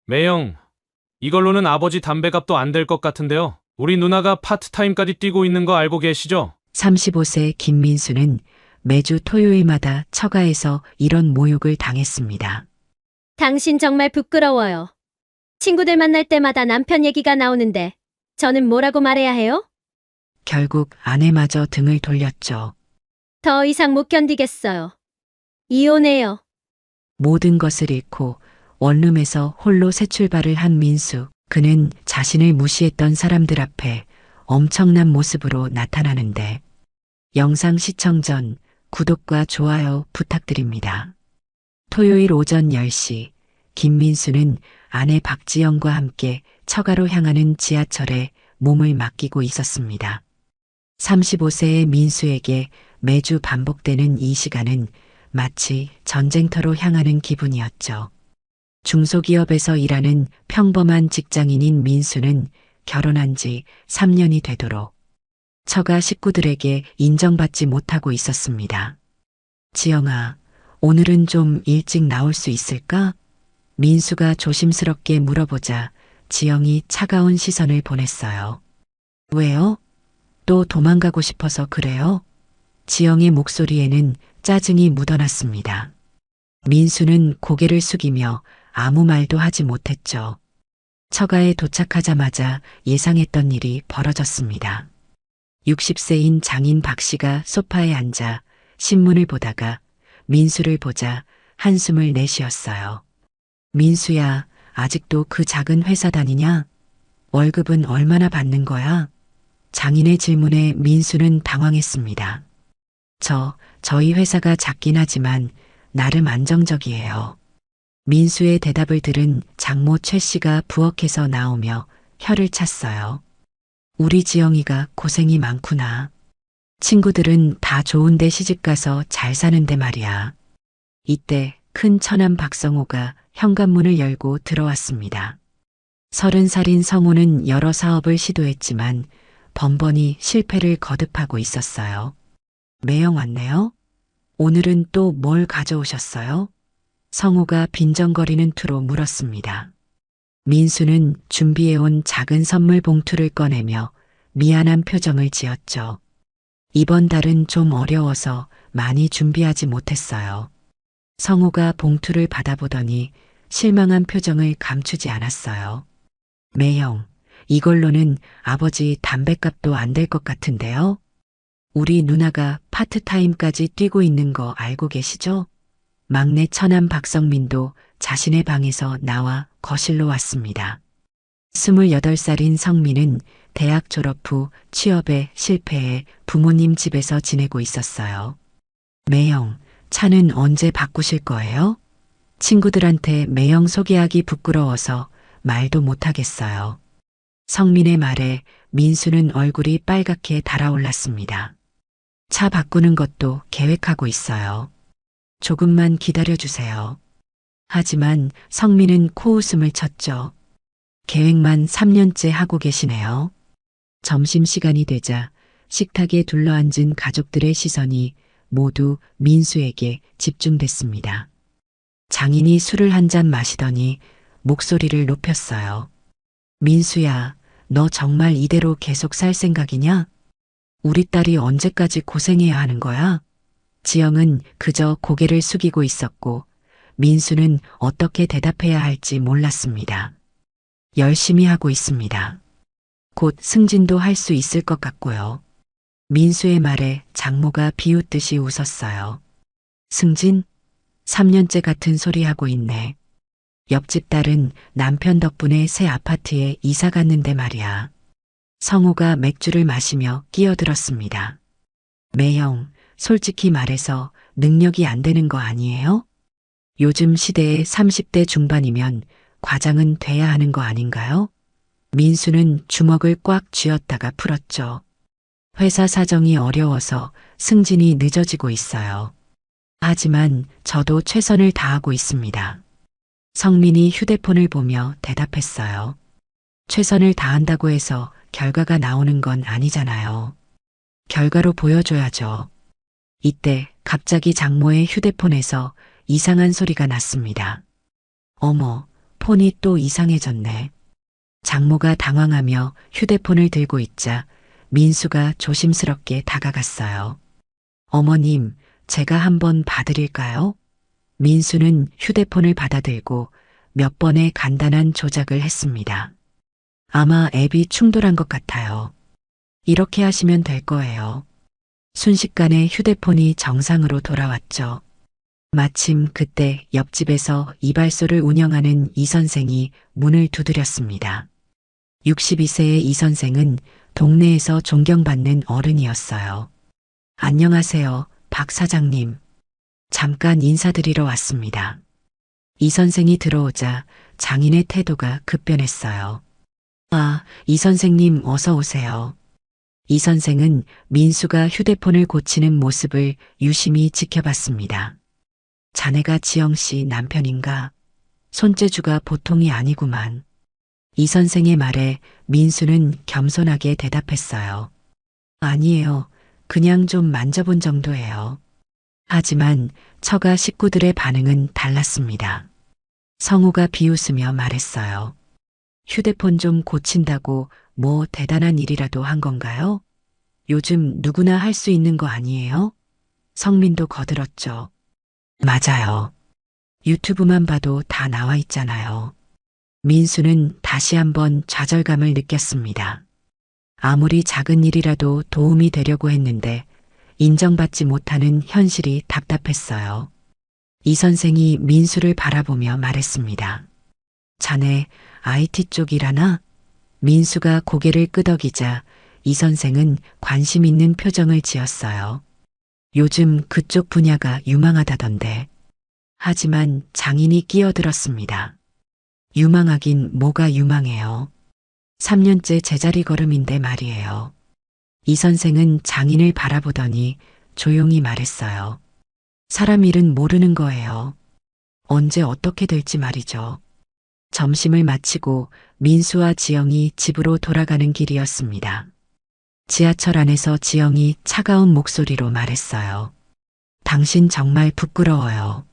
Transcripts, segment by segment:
매영, 이걸로는 아버지 담배값도 안 될 것 같은데요. 우리 누나가 파트타임까지 뛰고 있는 거 알고 계시죠? 35세 김민수는 매주 토요일마다 처가에서 이런 모욕을 당했습니다. 당신 정말 부끄러워요. 친구들 만날 때마다 남편 얘기가 나오는데 저는 뭐라고 말해야 해요? 결국 아내마저 등을 돌렸죠. 더 이상 못 견디겠어요. 이혼해요. 모든 것을 잃고 원룸에서 홀로 새 출발을 한 민수. 그는 자신을 무시했던 사람들 앞에 엄청난 모습으로 나타나는데 영상 시청 전 구독과 좋아요 부탁드립니다. 토요일 오전 10시 김민수는 아내 박지영과 함께 처가로 향하는 지하철에 몸을 맡기고 있었습니다. 35세의 민수에게 매주 반복되는 이 시간은 마치 전쟁터로 향하는 기분이었죠. 중소기업에서 일하는 평범한 직장인인 민수는 결혼한 지 3년이 되도록 처가 식구들에게 인정받지 못하고 있었습니다. 지영아, 오늘은 좀 일찍 나올 수 있을까? 민수가 조심스럽게 물어보자 지영이 차가운 시선을 보냈어요. 왜요? 또 도망가고 싶어서 그래요? 지영의 목소리에는 짜증이 묻어났습니다. 민수는 고개를 숙이며 아무 말도 하지 못했죠. 처가에 도착하자마자 예상했던 일이 벌어졌습니다. 60세인 장인 박 씨가 소파에 앉아 신문을 보다가 민수를 보자 한숨을 내쉬었어요. 민수야, 아직도 그 작은 회사 다니냐? 월급은 얼마나 받는 거야? 장인의 질문에 민수는 당황했습니다. 저희 회사가 작긴 하지만 나름 안정적이에요. 민수의 대답을 들은 장모 최 씨가 부엌에서 나오며 혀를 찼어요. 우리 지영이가 고생이 많구나. 친구들은 다 좋은데 시집가서 잘 사는데 말이야. 이때 큰 처남 박성호가 현관문을 열고 들어왔습니다. 30살인 성호는 여러 사업을 시도했지만 번번이 실패를 거듭하고 있었어요. 매영 왔네요? 오늘은 또 뭘 가져오셨어요? 성호가 빈정거리는 투로 물었습니다. 민수는 준비해온 작은 선물 봉투를 꺼내며 미안한 표정을 지었죠. 이번 달은 좀 어려워서 많이 준비하지 못했어요. 성호가 봉투를 받아보더니 실망한 표정을 감추지 않았어요. 매영, 이걸로는 아버지 담뱃값도 안 될 것 같은데요? 우리 누나가 파트타임까지 뛰고 있는 거 알고 계시죠? 막내 처남 박성민도 자신의 방에서 나와 거실로 왔습니다. 28살인 성민은 대학 졸업 후 취업에 실패해 부모님 집에서 지내고 있었어요. 매영, 차는 언제 바꾸실 거예요? 친구들한테 매영 소개하기 부끄러워서 말도 못하겠어요. 성민의 말에 민수는 얼굴이 빨갛게 달아올랐습니다. 차 바꾸는 것도 계획하고 있어요. 조금만 기다려주세요. 하지만 성민은 코웃음을 쳤죠. 계획만 3년째 하고 계시네요. 점심시간이 되자 식탁에 둘러앉은 가족들의 시선이 모두 민수에게 집중됐습니다. 장인이 술을 한 잔 마시더니 목소리를 높였어요. 민수야, 너 정말 이대로 계속 살 생각이냐? 우리 딸이 언제까지 고생해야 하는 거야? 지영은 그저 고개를 숙이고 있었고 민수는 어떻게 대답해야 할지 몰랐습니다. 열심히 하고 있습니다. 곧 승진도 할 수 있을 것 같고요. 민수의 말에 장모가 비웃듯이 웃었어요. 승진? 3년째 같은 소리 하고 있네. 옆집 딸은 남편 덕분에 새 아파트에 이사 갔는데 말이야. 성호가 맥주를 마시며 끼어들었습니다. 매영, 솔직히 말해서 능력이 안 되는 거 아니에요? 요즘 시대에 30대 중반이면 과장은 돼야 하는 거 아닌가요? 민수는 주먹을 꽉 쥐었다가 풀었죠. 회사 사정이 어려워서 승진이 늦어지고 있어요. 하지만 저도 최선을 다하고 있습니다. 성민이 휴대폰을 보며 대답했어요. 최선을 다한다고 해서 결과가 나오는 건 아니잖아요. 결과로 보여줘야죠. 이때 갑자기 장모의 휴대폰에서 이상한 소리가 났습니다. 어머, 폰이 또 이상해졌네. 장모가 당황하며 휴대폰을 들고 있자 민수가 조심스럽게 다가갔어요. 어머님, 제가 한번 봐드릴까요? 민수는 휴대폰을 받아들고 몇 번의 간단한 조작을 했습니다. 아마 앱이 충돌한 것 같아요. 이렇게 하시면 될 거예요. 순식간에 휴대폰이 정상으로 돌아왔죠. 마침 그때 옆집에서 이발소를 운영하는 이 선생이 문을 두드렸습니다. 62세의 이 선생은 동네에서 존경받는 어른이었어요. 안녕하세요, 박 사장님. 잠깐 인사드리러 왔습니다. 이 선생이 들어오자 장인의 태도가 급변했어요. 아, 이 선생님 어서 오세요. 이 선생은 민수가 휴대폰을 고치는 모습을 유심히 지켜봤습니다. 자네가 지영 씨 남편인가? 손재주가 보통이 아니구만. 이 선생의 말에 민수는 겸손하게 대답했어요. 아니에요. 그냥 좀 만져본 정도예요. 하지만 처가 식구들의 반응은 달랐습니다. 성우가 비웃으며 말했어요. 휴대폰 좀 고친다고 뭐 대단한 일이라도 한 건가요? 요즘 누구나 할 수 있는 거 아니에요? 성민도 거들었죠. 맞아요. 유튜브만 봐도 다 나와 있잖아요. 민수는 다시 한번 좌절감을 느꼈습니다. 아무리 작은 일이라도 도움이 되려고 했는데 인정받지 못하는 현실이 답답했어요. 이 선생이 민수를 바라보며 말했습니다. 자네 IT 쪽 일하나? 민수가 고개를 끄덕이자 이 선생은 관심 있는 표정을 지었어요. 요즘 그쪽 분야가 유망하다던데. 하지만 장인이 끼어들었습니다. 유망하긴 뭐가 유망해요. 3년째 제자리 걸음인데 말이에요. 이 선생은 장인을 바라보더니 조용히 말했어요. 사람 일은 모르는 거예요. 언제 어떻게 될지 말이죠. 점심을 마치고 민수와 지영이 집으로 돌아가는 길이었습니다. 지하철 안에서 지영이 차가운 목소리로 말했어요. 당신 정말 부끄러워요.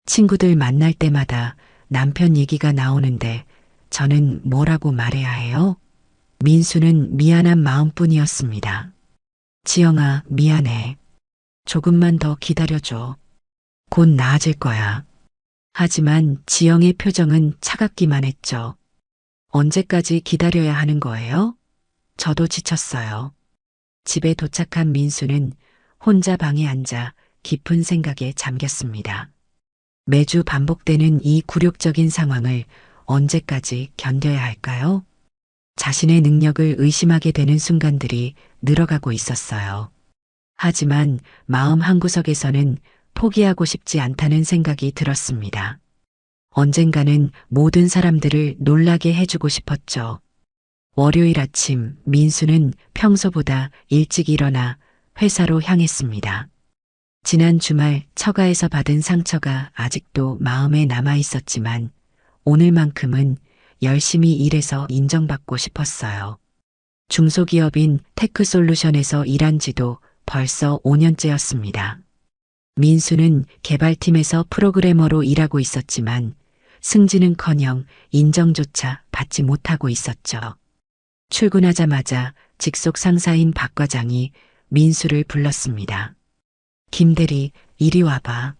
친구들 만날 때마다 남편 얘기가 나오는데 저는 뭐라고 말해야 해요? 민수는 미안한 마음뿐이었습니다. 지영아, 미안해. 조금만 더 기다려줘. 곧 나아질 거야. 하지만 지영의 표정은 차갑기만 했죠. 언제까지 기다려야 하는 거예요? 저도 지쳤어요. 집에 도착한 민수는 혼자 방에 앉아 깊은 생각에 잠겼습니다. 매주 반복되는 이 굴욕적인 상황을 언제까지 견뎌야 할까요? 자신의 능력을 의심하게 되는 순간들이 늘어가고 있었어요. 하지만 마음 한구석에서는 포기하고 싶지 않다는 생각이 들었습니다. 언젠가는 모든 사람들을 놀라게 해주고 싶었죠. 월요일 아침 민수는 평소보다 일찍 일어나 회사로 향했습니다. 지난 주말 처가에서 받은 상처가 아직도 마음에 남아 있었지만 오늘만큼은 열심히 일해서 인정받고 싶었어요. 중소기업인 테크솔루션에서 일한 지도 벌써 5년째였습니다. 민수는 개발팀에서 프로그래머로 일하고 있었지만 승진은커녕 인정조차 받지 못하고 있었죠. 출근하자마자 직속 상사인 박 과장이 민수를 불렀습니다. 김대리, 이리 와봐.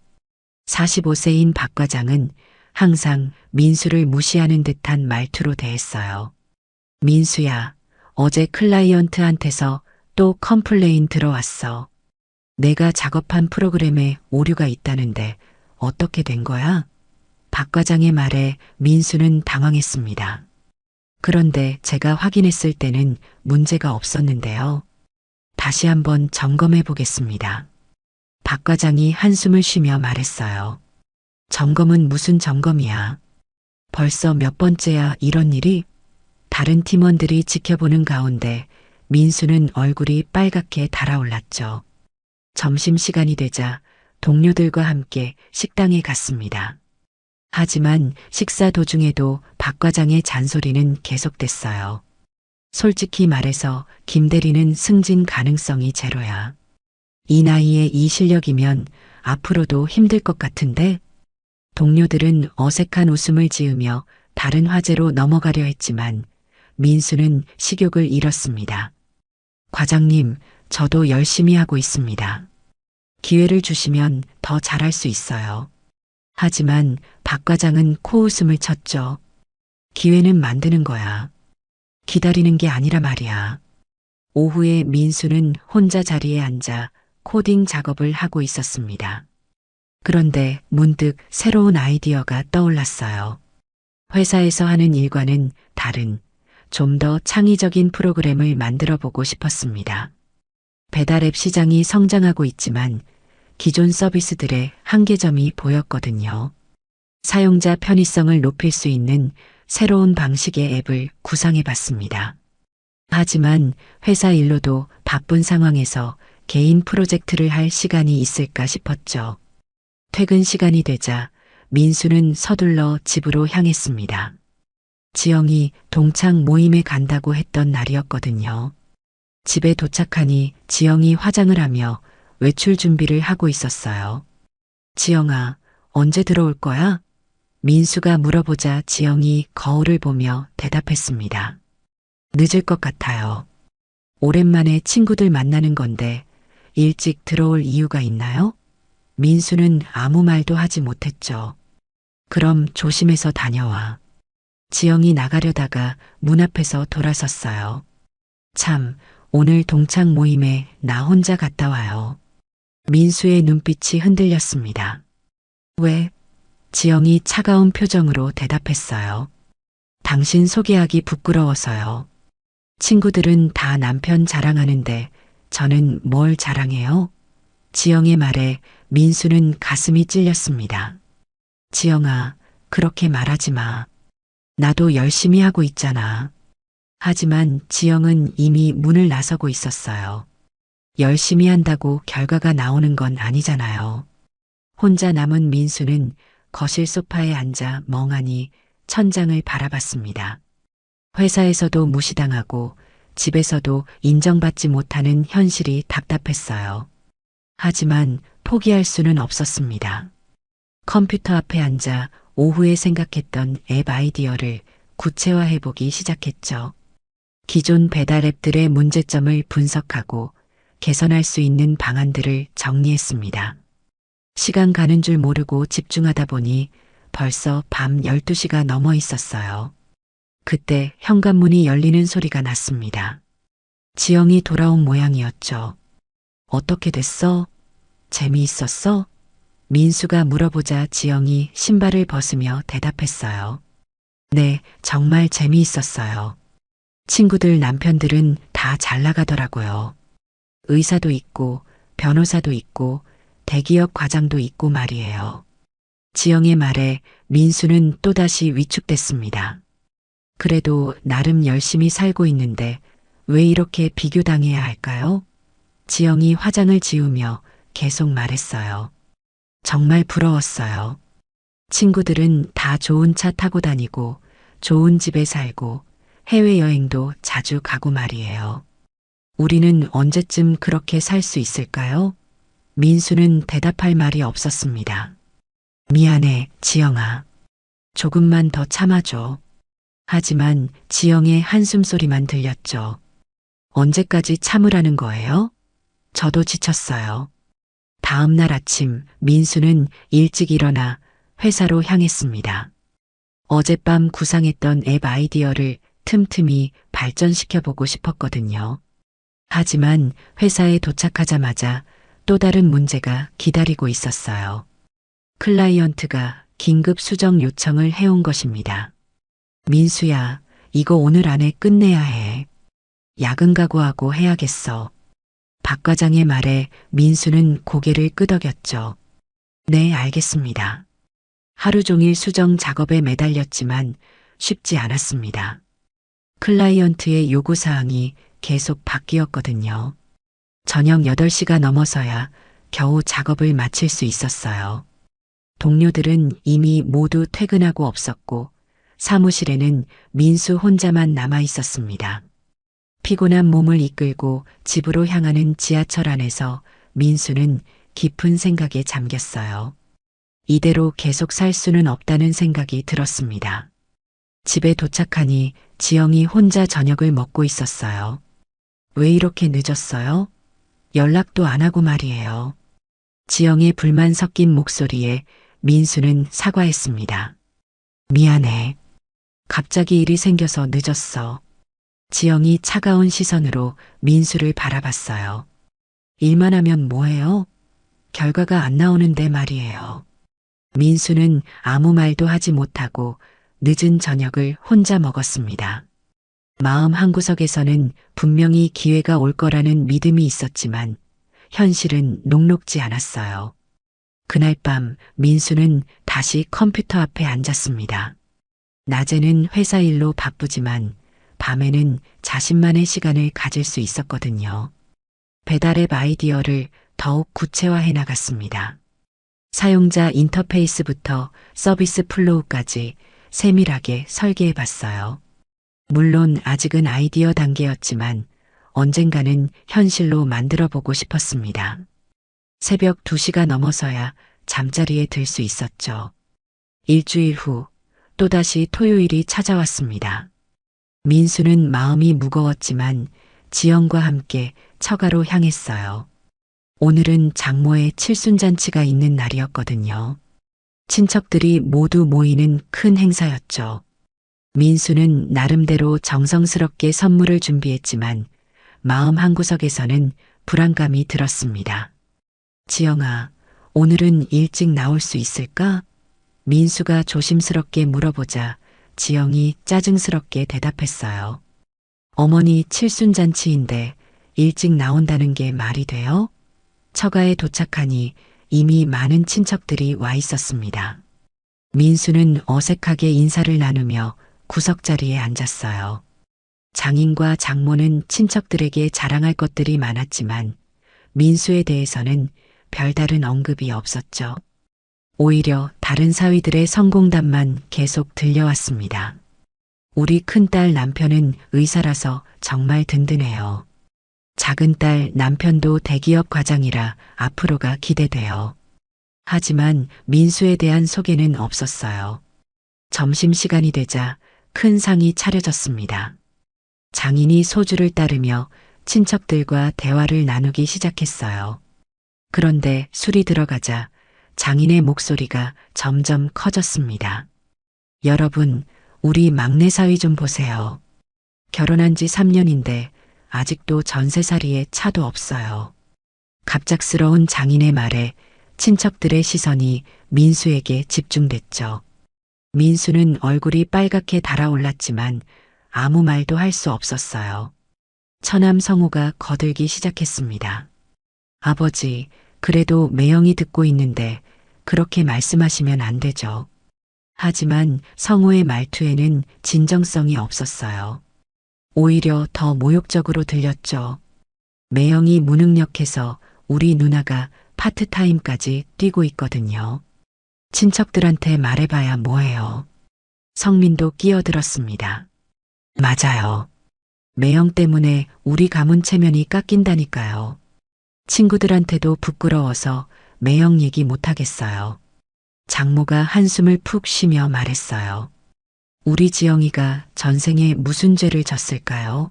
45세인 박 과장은 항상 민수를 무시하는 듯한 말투로 대했어요. 민수야, 어제 클라이언트한테서 또 컴플레인 들어왔어. 내가 작업한 프로그램에 오류가 있다는데 어떻게 된 거야? 박 과장의 말에 민수는 당황했습니다. 그런데 제가 확인했을 때는 문제가 없었는데요. 다시 한번 점검해 보겠습니다. 박 과장이 한숨을 쉬며 말했어요. 점검은 무슨 점검이야? 벌써 몇 번째야 이런 일이? 다른 팀원들이 지켜보는 가운데 민수는 얼굴이 빨갛게 달아올랐죠. 점심시간이 되자 동료들과 함께 식당에 갔습니다. 하지만 식사 도중에도 박 과장의 잔소리는 계속됐어요. 솔직히 말해서 김 대리는 승진 가능성이 제로야. 이 나이에 이 실력이면 앞으로도 힘들 것 같은데? 동료들은 어색한 웃음을 지으며 다른 화제로 넘어가려 했지만 민수는 식욕을 잃었습니다. 과장님, 저도 열심히 하고 있습니다. 기회를 주시면 더 잘할 수 있어요. 하지만 박 과장은 코웃음을 쳤죠. 기회는 만드는 거야. 기다리는 게 아니라 말이야. 오후에 민수는 혼자 자리에 앉아 코딩 작업을 하고 있었습니다. 그런데 문득 새로운 아이디어가 떠올랐어요. 회사에서 하는 일과는 다른, 좀 더 창의적인 프로그램을 만들어 보고 싶었습니다. 배달앱 시장이 성장하고 있지만 기존 서비스들의 한계점이 보였거든요. 사용자 편의성을 높일 수 있는 새로운 방식의 앱을 구상해 봤습니다. 하지만 회사 일로도 바쁜 상황에서 개인 프로젝트를 할 시간이 있을까 싶었죠. 퇴근 시간이 되자 민수는 서둘러 집으로 향했습니다. 지영이 동창 모임에 간다고 했던 날이었거든요. 집에 도착하니 지영이 화장을 하며 외출 준비를 하고 있었어요. 지영아, 언제 들어올 거야? 민수가 물어보자 지영이 거울을 보며 대답했습니다. 늦을 것 같아요. 오랜만에 친구들 만나는 건데 일찍 들어올 이유가 있나요? 민수는 아무 말도 하지 못했죠. 그럼 조심해서 다녀와. 지영이 나가려다가 문 앞에서 돌아섰어요. 참, 오늘 동창 모임에 나 혼자 갔다 와요. 민수의 눈빛이 흔들렸습니다. 왜? 지영이 차가운 표정으로 대답했어요. 당신 소개하기 부끄러워서요. 친구들은 다 남편 자랑하는데 저는 뭘 자랑해요? 지영의 말에 민수는 가슴이 찔렸습니다. 지영아, 그렇게 말하지 마. 나도 열심히 하고 있잖아. 하지만 지영은 이미 문을 나서고 있었어요. 열심히 한다고 결과가 나오는 건 아니잖아요. 혼자 남은 민수는 거실 소파에 앉아 멍하니 천장을 바라봤습니다. 회사에서도 무시당하고 집에서도 인정받지 못하는 현실이 답답했어요. 하지만 포기할 수는 없었습니다. 컴퓨터 앞에 앉아 오후에 생각했던 앱 아이디어를 구체화해보기 시작했죠. 기존 배달 앱들의 문제점을 분석하고 개선할 수 있는 방안들을 정리했습니다. 시간 가는 줄 모르고 집중하다 보니 벌써 밤 12시가 넘어 있었어요. 그때 현관문이 열리는 소리가 났습니다. 지영이 돌아온 모양이었죠. 어떻게 됐어? 재미있었어? 민수가 물어보자 지영이 신발을 벗으며 대답했어요. 네, 정말 재미있었어요. 친구들 남편들은 다 잘 나가더라고요. 의사도 있고 변호사도 있고 대기업 과장도 있고 말이에요. 지영의 말에 민수는 또다시 위축됐습니다. 그래도 나름 열심히 살고 있는데 왜 이렇게 비교당해야 할까요? 지영이 화장을 지우며 계속 말했어요. 정말 부러웠어요. 친구들은 다 좋은 차 타고 다니고 좋은 집에 살고 해외여행도 자주 가고 말이에요. 우리는 언제쯤 그렇게 살 수 있을까요? 민수는 대답할 말이 없었습니다. 미안해, 지영아. 조금만 더 참아줘. 하지만 지영의 한숨 소리만 들렸죠. 언제까지 참으라는 거예요? 저도 지쳤어요. 다음 날 아침 민수는 일찍 일어나 회사로 향했습니다. 어젯밤 구상했던 앱 아이디어를 틈틈이 발전시켜보고 싶었거든요. 하지만 회사에 도착하자마자 또 다른 문제가 기다리고 있었어요. 클라이언트가 긴급 수정 요청을 해온 것입니다. 민수야, 이거 오늘 안에 끝내야 해. 야근 각오하고 해야겠어. 박 과장의 말에 민수는 고개를 끄덕였죠. 네, 알겠습니다. 하루 종일 수정 작업에 매달렸지만 쉽지 않았습니다. 클라이언트의 요구사항이 계속 바뀌었거든요. 저녁 8시가 넘어서야 겨우 작업을 마칠 수 있었어요. 동료들은 이미 모두 퇴근하고 없었고 사무실에는 민수 혼자만 남아 있었습니다. 피곤한 몸을 이끌고 집으로 향하는 지하철 안에서 민수는 깊은 생각에 잠겼어요. 이대로 계속 살 수는 없다는 생각이 들었습니다. 집에 도착하니 지영이 혼자 저녁을 먹고 있었어요. 왜 이렇게 늦었어요? 연락도 안 하고 말이에요. 지영의 불만 섞인 목소리에 민수는 사과했습니다. 미안해. 갑자기 일이 생겨서 늦었어. 지영이 차가운 시선으로 민수를 바라봤어요. 일만 하면 뭐해요? 결과가 안 나오는데 말이에요. 민수는 아무 말도 하지 못하고 늦은 저녁을 혼자 먹었습니다. 마음 한구석에서는 분명히 기회가 올 거라는 믿음이 있었지만 현실은 녹록지 않았어요. 그날 밤 민수는 다시 컴퓨터 앞에 앉았습니다. 낮에는 회사 일로 바쁘지만 밤에는 자신만의 시간을 가질 수 있었거든요. 배달앱 아이디어를 더욱 구체화해 나갔습니다. 사용자 인터페이스부터 서비스 플로우까지 세밀하게 설계해 봤어요. 물론 아직은 아이디어 단계였지만 언젠가는 현실로 만들어 보고 싶었습니다. 새벽 2시가 넘어서야 잠자리에 들 수 있었죠. 일주일 후 또다시 토요일이 찾아왔습니다. 민수는 마음이 무거웠지만 지영과 함께 처가로 향했어요. 오늘은 장모의 칠순잔치가 있는 날이었거든요. 친척들이 모두 모이는 큰 행사였죠. 민수는 나름대로 정성스럽게 선물을 준비했지만 마음 한구석에서는 불안감이 들었습니다. 지영아, 오늘은 일찍 나올 수 있을까? 민수가 조심스럽게 물어보자 지영이 짜증스럽게 대답했어요. 어머니 칠순잔치인데 일찍 나온다는 게 말이 돼요? 처가에 도착하니 이미 많은 친척들이 와 있었습니다. 민수는 어색하게 인사를 나누며 구석자리에 앉았어요. 장인과 장모는 친척들에게 자랑할 것들이 많았지만 민수에 대해서는 별다른 언급이 없었죠. 오히려 다른 사위들의 성공담만 계속 들려왔습니다. 우리 큰딸 남편은 의사라서 정말 든든해요. 작은 딸 남편도 대기업 과장이라 앞으로가 기대돼요. 하지만 민수에 대한 소개는 없었어요. 점심시간이 되자 큰 상이 차려졌습니다. 장인이 소주를 따르며 친척들과 대화를 나누기 시작했어요. 그런데 술이 들어가자 장인의 목소리가 점점 커졌습니다. 여러분, 우리 막내 사위 좀 보세요. 결혼한 지 3년인데 아직도 전세살이에 차도 없어요. 갑작스러운 장인의 말에 친척들의 시선이 민수에게 집중됐죠. 민수는 얼굴이 빨갛게 달아올랐지만 아무 말도 할 수 없었어요. 처남 성우가 거들기 시작했습니다. 아버지, 그래도 매형이 듣고 있는데 그렇게 말씀하시면 안 되죠. 하지만 성우의 말투에는 진정성이 없었어요. 오히려 더 모욕적으로 들렸죠. 매형이 무능력해서 우리 누나가 파트타임까지 뛰고 있거든요. 친척들한테 말해봐야 뭐해요. 성민도 끼어들었습니다. 맞아요. 매형 때문에 우리 가문 체면이 깎인다니까요. 친구들한테도 부끄러워서 매형 얘기 못하겠어요. 장모가 한숨을 푹 쉬며 말했어요. 우리 지영이가 전생에 무슨 죄를 졌을까요?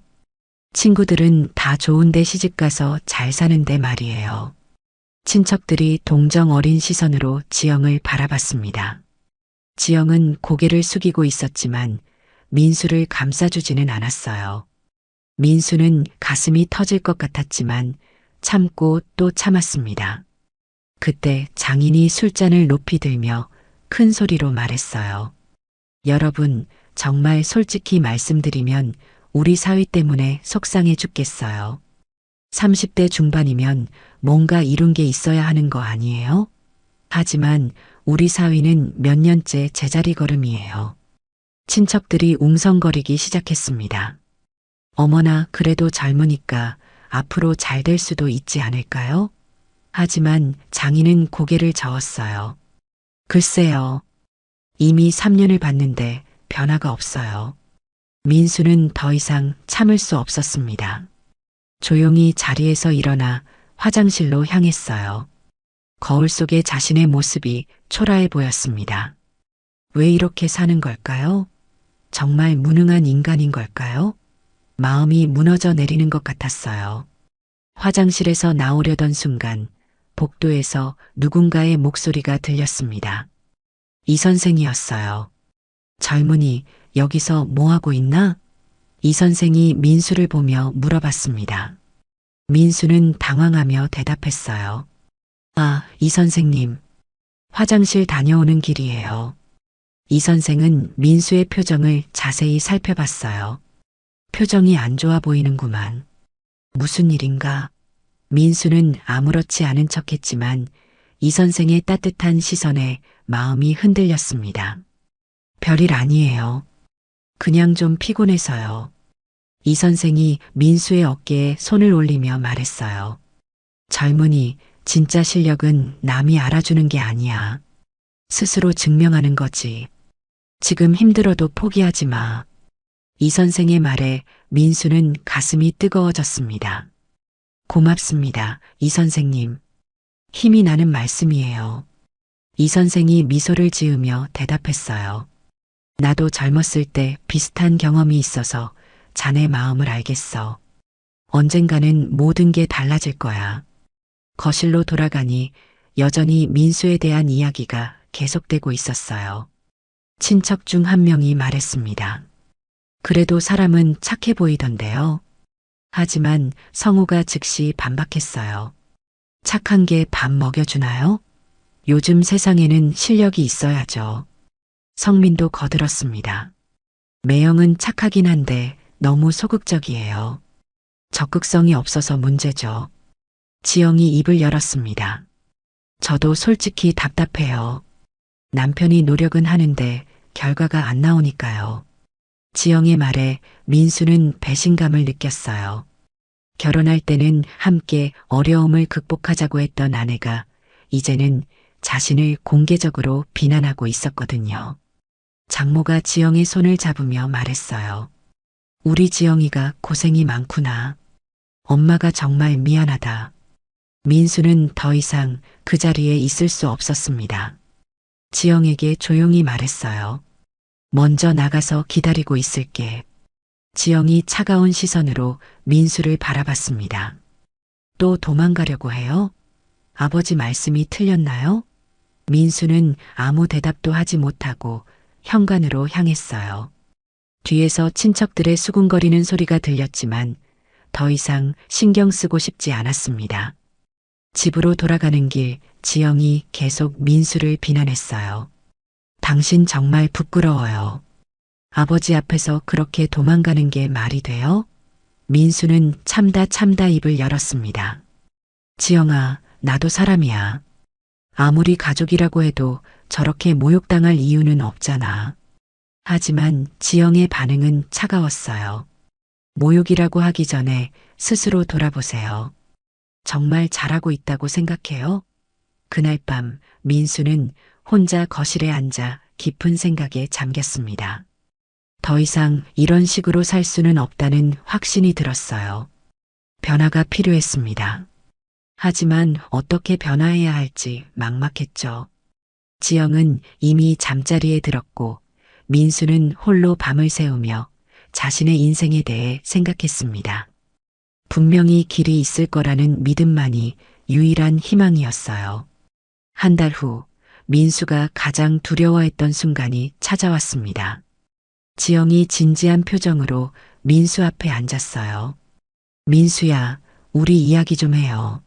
친구들은 다 좋은데 시집가서 잘 사는데 말이에요. 친척들이 동정 어린 시선으로 지영을 바라봤습니다. 지영은 고개를 숙이고 있었지만 민수를 감싸주지는 않았어요. 민수는 가슴이 터질 것 같았지만 참고 또 참았습니다. 그때 장인이 술잔을 높이 들며 큰 소리로 말했어요. 여러분, 정말 솔직히 말씀드리면 우리 사위 때문에 속상해 죽겠어요. 30대 중반이면 뭔가 이룬 게 있어야 하는 거 아니에요? 하지만 우리 사위는 몇 년째 제자리 걸음이에요. 친척들이 웅성거리기 시작했습니다. 어머나, 그래도 젊으니까 앞으로 잘 될 수도 있지 않을까요? 하지만 장인은 고개를 저었어요. 글쎄요. 이미 3년을 봤는데 변화가 없어요. 민수는 더 이상 참을 수 없었습니다. 조용히 자리에서 일어나 화장실로 향했어요. 거울 속에 자신의 모습이 초라해 보였습니다. 왜 이렇게 사는 걸까요? 정말 무능한 인간인 걸까요? 마음이 무너져 내리는 것 같았어요. 화장실에서 나오려던 순간 복도에서 누군가의 목소리가 들렸습니다. 이 선생이었어요. 젊은이, 여기서 뭐 하고 있나? 이 선생이 민수를 보며 물어봤습니다. 민수는 당황하며 대답했어요. 아, 이 선생님. 화장실 다녀오는 길이에요. 이 선생은 민수의 표정을 자세히 살펴봤어요. 표정이 안 좋아 보이는구만. 무슨 일인가? 민수는 아무렇지 않은 척했지만 이 선생의 따뜻한 시선에 마음이 흔들렸습니다. 별일 아니에요. 그냥 좀 피곤해서요. 이 선생이 민수의 어깨에 손을 올리며 말했어요. 젊은이, 진짜 실력은 남이 알아주는 게 아니야. 스스로 증명하는 거지. 지금 힘들어도 포기하지 마. 이 선생의 말에 민수는 가슴이 뜨거워졌습니다. 고맙습니다, 이 선생님. 힘이 나는 말씀이에요. 이 선생이 미소를 지으며 대답했어요. 나도 젊었을 때 비슷한 경험이 있어서 자네 마음을 알겠어. 언젠가는 모든 게 달라질 거야. 거실로 돌아가니 여전히 민수에 대한 이야기가 계속되고 있었어요. 친척 중 한 명이 말했습니다. 그래도 사람은 착해 보이던데요. 하지만 성우가 즉시 반박했어요. 착한 게 밥 먹여주나요? 요즘 세상에는 실력이 있어야죠. 성민도 거들었습니다. 매형은 착하긴 한데 너무 소극적이에요. 적극성이 없어서 문제죠. 지영이 입을 열었습니다. 저도 솔직히 답답해요. 남편이 노력은 하는데 결과가 안 나오니까요. 지영의 말에 민수는 배신감을 느꼈어요. 결혼할 때는 함께 어려움을 극복하자고 했던 아내가 이제는 자신을 공개적으로 비난하고 있었거든요. 장모가 지영의 손을 잡으며 말했어요. 우리 지영이가 고생이 많구나. 엄마가 정말 미안하다. 민수는 더 이상 그 자리에 있을 수 없었습니다. 지영에게 조용히 말했어요. 먼저 나가서 기다리고 있을게. 지영이 차가운 시선으로 민수를 바라봤습니다. 또 도망가려고 해요? 아버지 말씀이 틀렸나요? 민수는 아무 대답도 하지 못하고 현관으로 향했어요. 뒤에서 친척들의 수군거리는 소리가 들렸지만 더 이상 신경 쓰고 싶지 않았습니다. 집으로 돌아가는 길 지영이 계속 민수를 비난했어요. 당신 정말 부끄러워요. 아버지 앞에서 그렇게 도망가는 게 말이 돼요? 민수는 참다 입을 열었습니다. 지영아, 나도 사람이야. 아무리 가족이라고 해도 저렇게 모욕당할 이유는 없잖아. 하지만 지영의 반응은 차가웠어요. 모욕이라고 하기 전에 스스로 돌아보세요. 정말 잘하고 있다고 생각해요? 그날 밤 민수는 혼자 거실에 앉아 깊은 생각에 잠겼습니다. 더 이상 이런 식으로 살 수는 없다는 확신이 들었어요. 변화가 필요했습니다. 하지만 어떻게 변화해야 할지 막막했죠. 지영은 이미 잠자리에 들었고 민수는 홀로 밤을 새우며 자신의 인생에 대해 생각했습니다. 분명히 길이 있을 거라는 믿음만이 유일한 희망이었어요. 한 달 후 민수가 가장 두려워했던 순간이 찾아왔습니다. 지영이 진지한 표정으로 민수 앞에 앉았어요. 민수야, 우리 이야기 좀 해요.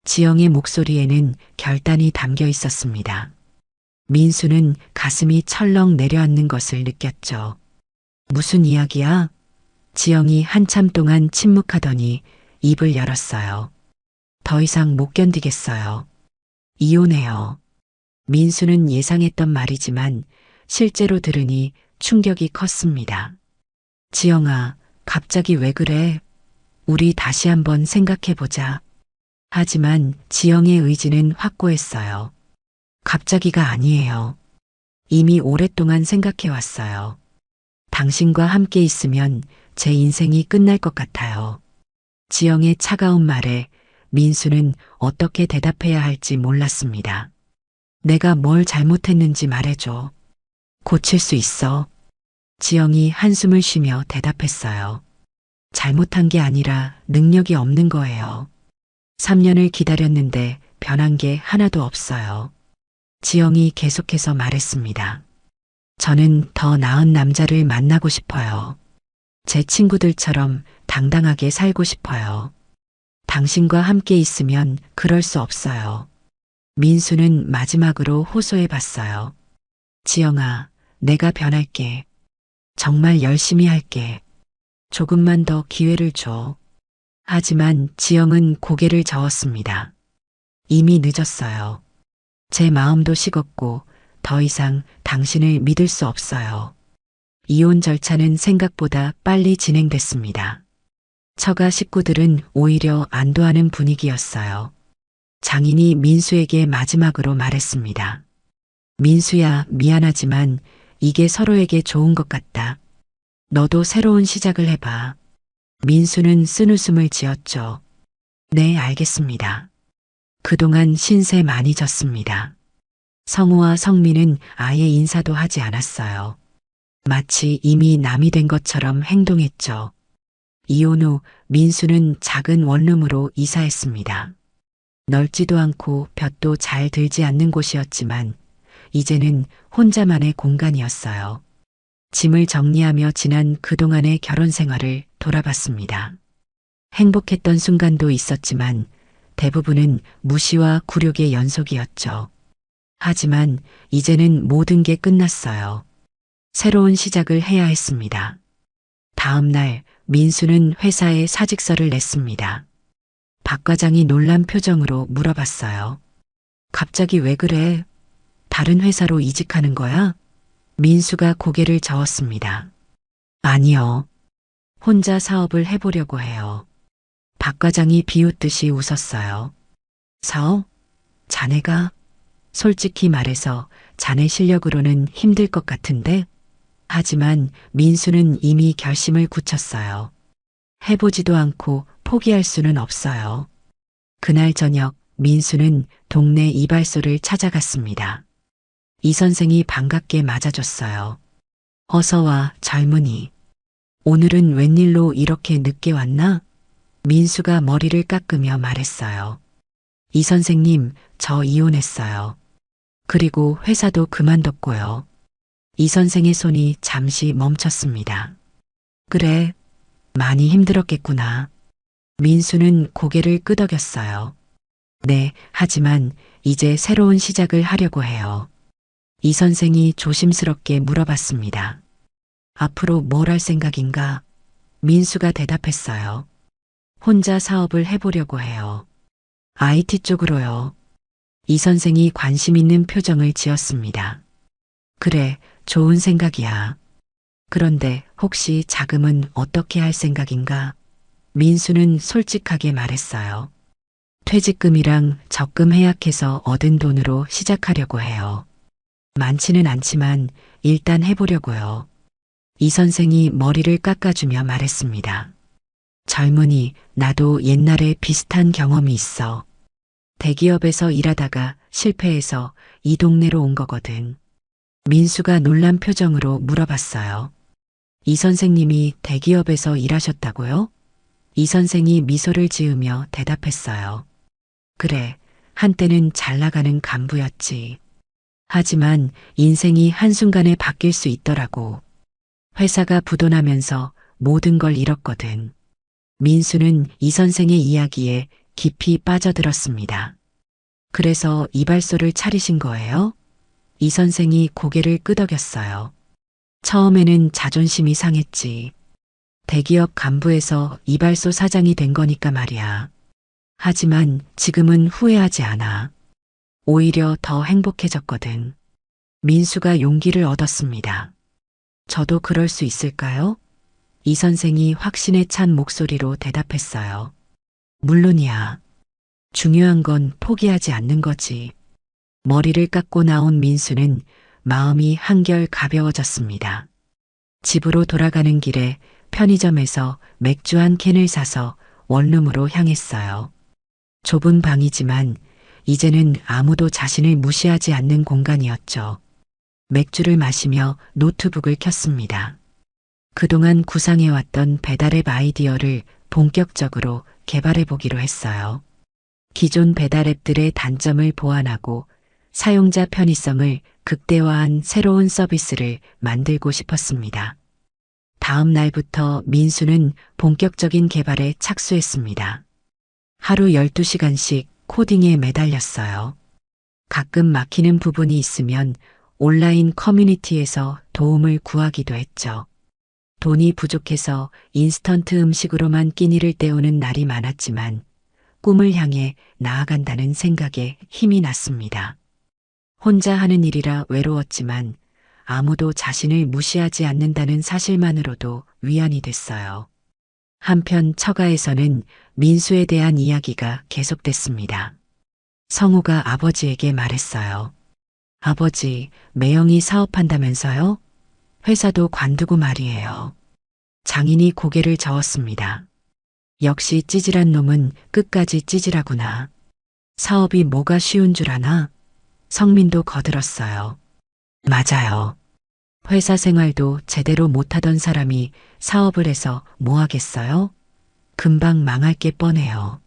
지영의 목소리에는 결단이 담겨 있었습니다. 민수는 가슴이 철렁 내려앉는 것을 느꼈죠. 무슨 이야기야? 지영이 한참 동안 침묵하더니 입을 열었어요. 더 이상 못 견디겠어요. 이혼해요. 민수는 예상했던 말이지만 실제로 들으니 충격이 컸습니다. 지영아, 갑자기 왜 그래? 우리 다시 한번 생각해보자. 하지만 지영의 의지는 확고했어요. 갑자기가 아니에요. 이미 오랫동안 생각해왔어요. 당신과 함께 있으면 제 인생이 끝날 것 같아요. 지영의 차가운 말에 민수는 어떻게 대답해야 할지 몰랐습니다. 내가 뭘 잘못했는지 말해줘. 고칠 수 있어. 지영이 한숨을 쉬며 대답했어요. 잘못한 게 아니라 능력이 없는 거예요. 3년을 기다렸는데 변한 게 하나도 없어요. 지영이 계속해서 말했습니다. 저는 더 나은 남자를 만나고 싶어요. 제 친구들처럼 당당하게 살고 싶어요. 당신과 함께 있으면 그럴 수 없어요. 민수는 마지막으로 호소해 봤어요. 지영아, 내가 변할게. 정말 열심히 할게. 조금만 더 기회를 줘. 하지만 지영은 고개를 저었습니다. 이미 늦었어요. 제 마음도 식었고 더 이상 당신을 믿을 수 없어요. 이혼 절차는 생각보다 빨리 진행됐습니다. 처가 식구들은 오히려 안도하는 분위기였어요. 장인이 민수에게 마지막으로 말했습니다. 민수야, 미안하지만 이게 서로에게 좋은 것 같다. 너도 새로운 시작을 해봐. 민수는 쓴웃음을 지었죠. 네, 알겠습니다. 그동안 신세 많이 졌습니다. 성우와 성민은 아예 인사도 하지 않았어요. 마치 이미 남이 된 것처럼 행동했죠. 이혼 후 민수는 작은 원룸으로 이사했습니다. 넓지도 않고 볕도 잘 들지 않는 곳이었지만 이제는 혼자만의 공간이었어요. 짐을 정리하며 지난 그동안의 결혼 생활을 돌아봤습니다. 행복했던 순간도 있었지만 대부분은 무시와 굴욕의 연속이었죠. 하지만 이제는 모든 게 끝났어요. 새로운 시작을 해야 했습니다. 다음 날 민수는 회사에 사직서를 냈습니다. 박 과장이 놀란 표정으로 물어봤어요. 갑자기 왜 그래? 다른 회사로 이직하는 거야? 민수가 고개를 저었습니다. 아니요. 혼자 사업을 해보려고 해요. 박 과장이 비웃듯이 웃었어요. 사업? 자네가? 솔직히 말해서 자네 실력으로는 힘들 것 같은데? 하지만 민수는 이미 결심을 굳혔어요. 해보지도 않고 포기할 수는 없어요. 그날 저녁 민수는 동네 이발소를 찾아갔습니다. 이 선생이 반갑게 맞아줬어요. 어서 와, 젊은이. 오늘은 웬일로 이렇게 늦게 왔나? 민수가 머리를 깎으며 말했어요. 이 선생님, 저 이혼했어요. 그리고 회사도 그만뒀고요. 이 선생의 손이 잠시 멈췄습니다. 그래, 많이 힘들었겠구나. 민수는 고개를 끄덕였어요. 네, 하지만 이제 새로운 시작을 하려고 해요. 이 선생이 조심스럽게 물어봤습니다. 앞으로 뭘 할 생각인가? 민수가 대답했어요. 혼자 사업을 해보려고 해요. IT 쪽으로요. 이 선생이 관심 있는 표정을 지었습니다. 그래, 좋은 생각이야. 그런데 혹시 자금은 어떻게 할 생각인가? 민수는 솔직하게 말했어요. 퇴직금이랑 적금 해약해서 얻은 돈으로 시작하려고 해요. 많지는 않지만 일단 해보려고요. 이 선생이 머리를 깎아주며 말했습니다. 젊은이, 나도 옛날에 비슷한 경험이 있어. 대기업에서 일하다가 실패해서 이 동네로 온 거거든. 민수가 놀란 표정으로 물어봤어요. 이 선생님이 대기업에서 일하셨다고요? 이 선생이 미소를 지으며 대답했어요. 그래, 한때는 잘 나가는 간부였지. 하지만 인생이 한순간에 바뀔 수 있더라고. 회사가 부도나면서 모든 걸 잃었거든. 민수는 이 선생의 이야기에 깊이 빠져들었습니다. 그래서 이발소를 차리신 거예요? 이 선생이 고개를 끄덕였어요. 처음에는 자존심이 상했지. 대기업 간부에서 이발소 사장이 된 거니까 말이야. 하지만 지금은 후회하지 않아. 오히려 더 행복해졌거든. 민수가 용기를 얻었습니다. 저도 그럴 수 있을까요? 이 선생이 확신에 찬 목소리로 대답했어요. 물론이야. 중요한 건 포기하지 않는 거지. 머리를 깎고 나온 민수는 마음이 한결 가벼워졌습니다. 집으로 돌아가는 길에 편의점에서 맥주 한 캔을 사서 원룸으로 향했어요. 좁은 방이지만 이제는 아무도 자신을 무시하지 않는 공간이었죠. 맥주를 마시며 노트북을 켰습니다. 그동안 구상해왔던 배달앱 아이디어를 본격적으로 개발해 보기로 했어요. 기존 배달앱들의 단점을 보완하고 사용자 편의성을 극대화한 새로운 서비스를 만들고 싶었습니다. 다음 날부터 민수는 본격적인 개발에 착수했습니다. 하루 12시간씩 코딩에 매달렸어요. 가끔 막히는 부분이 있으면 온라인 커뮤니티에서 도움을 구하기도 했죠. 돈이 부족해서 인스턴트 음식으로만 끼니를 때우는 날이 많았지만 꿈을 향해 나아간다는 생각에 힘이 났습니다. 혼자 하는 일이라 외로웠지만 아무도 자신을 무시하지 않는다는 사실만으로도 위안이 됐어요. 한편 처가에서는 민수에 대한 이야기가 계속됐습니다. 성우가 아버지에게 말했어요. 아버지, 매형이 사업한다면서요? 회사도 관두고 말이에요. 장인이 고개를 저었습니다. 역시 찌질한 놈은 끝까지 찌질하구나. 사업이 뭐가 쉬운 줄 아나? 성민도 거들었어요. 맞아요. 회사 생활도 제대로 못하던 사람이 사업을 해서 뭐 하겠어요? 금방 망할 게 뻔해요.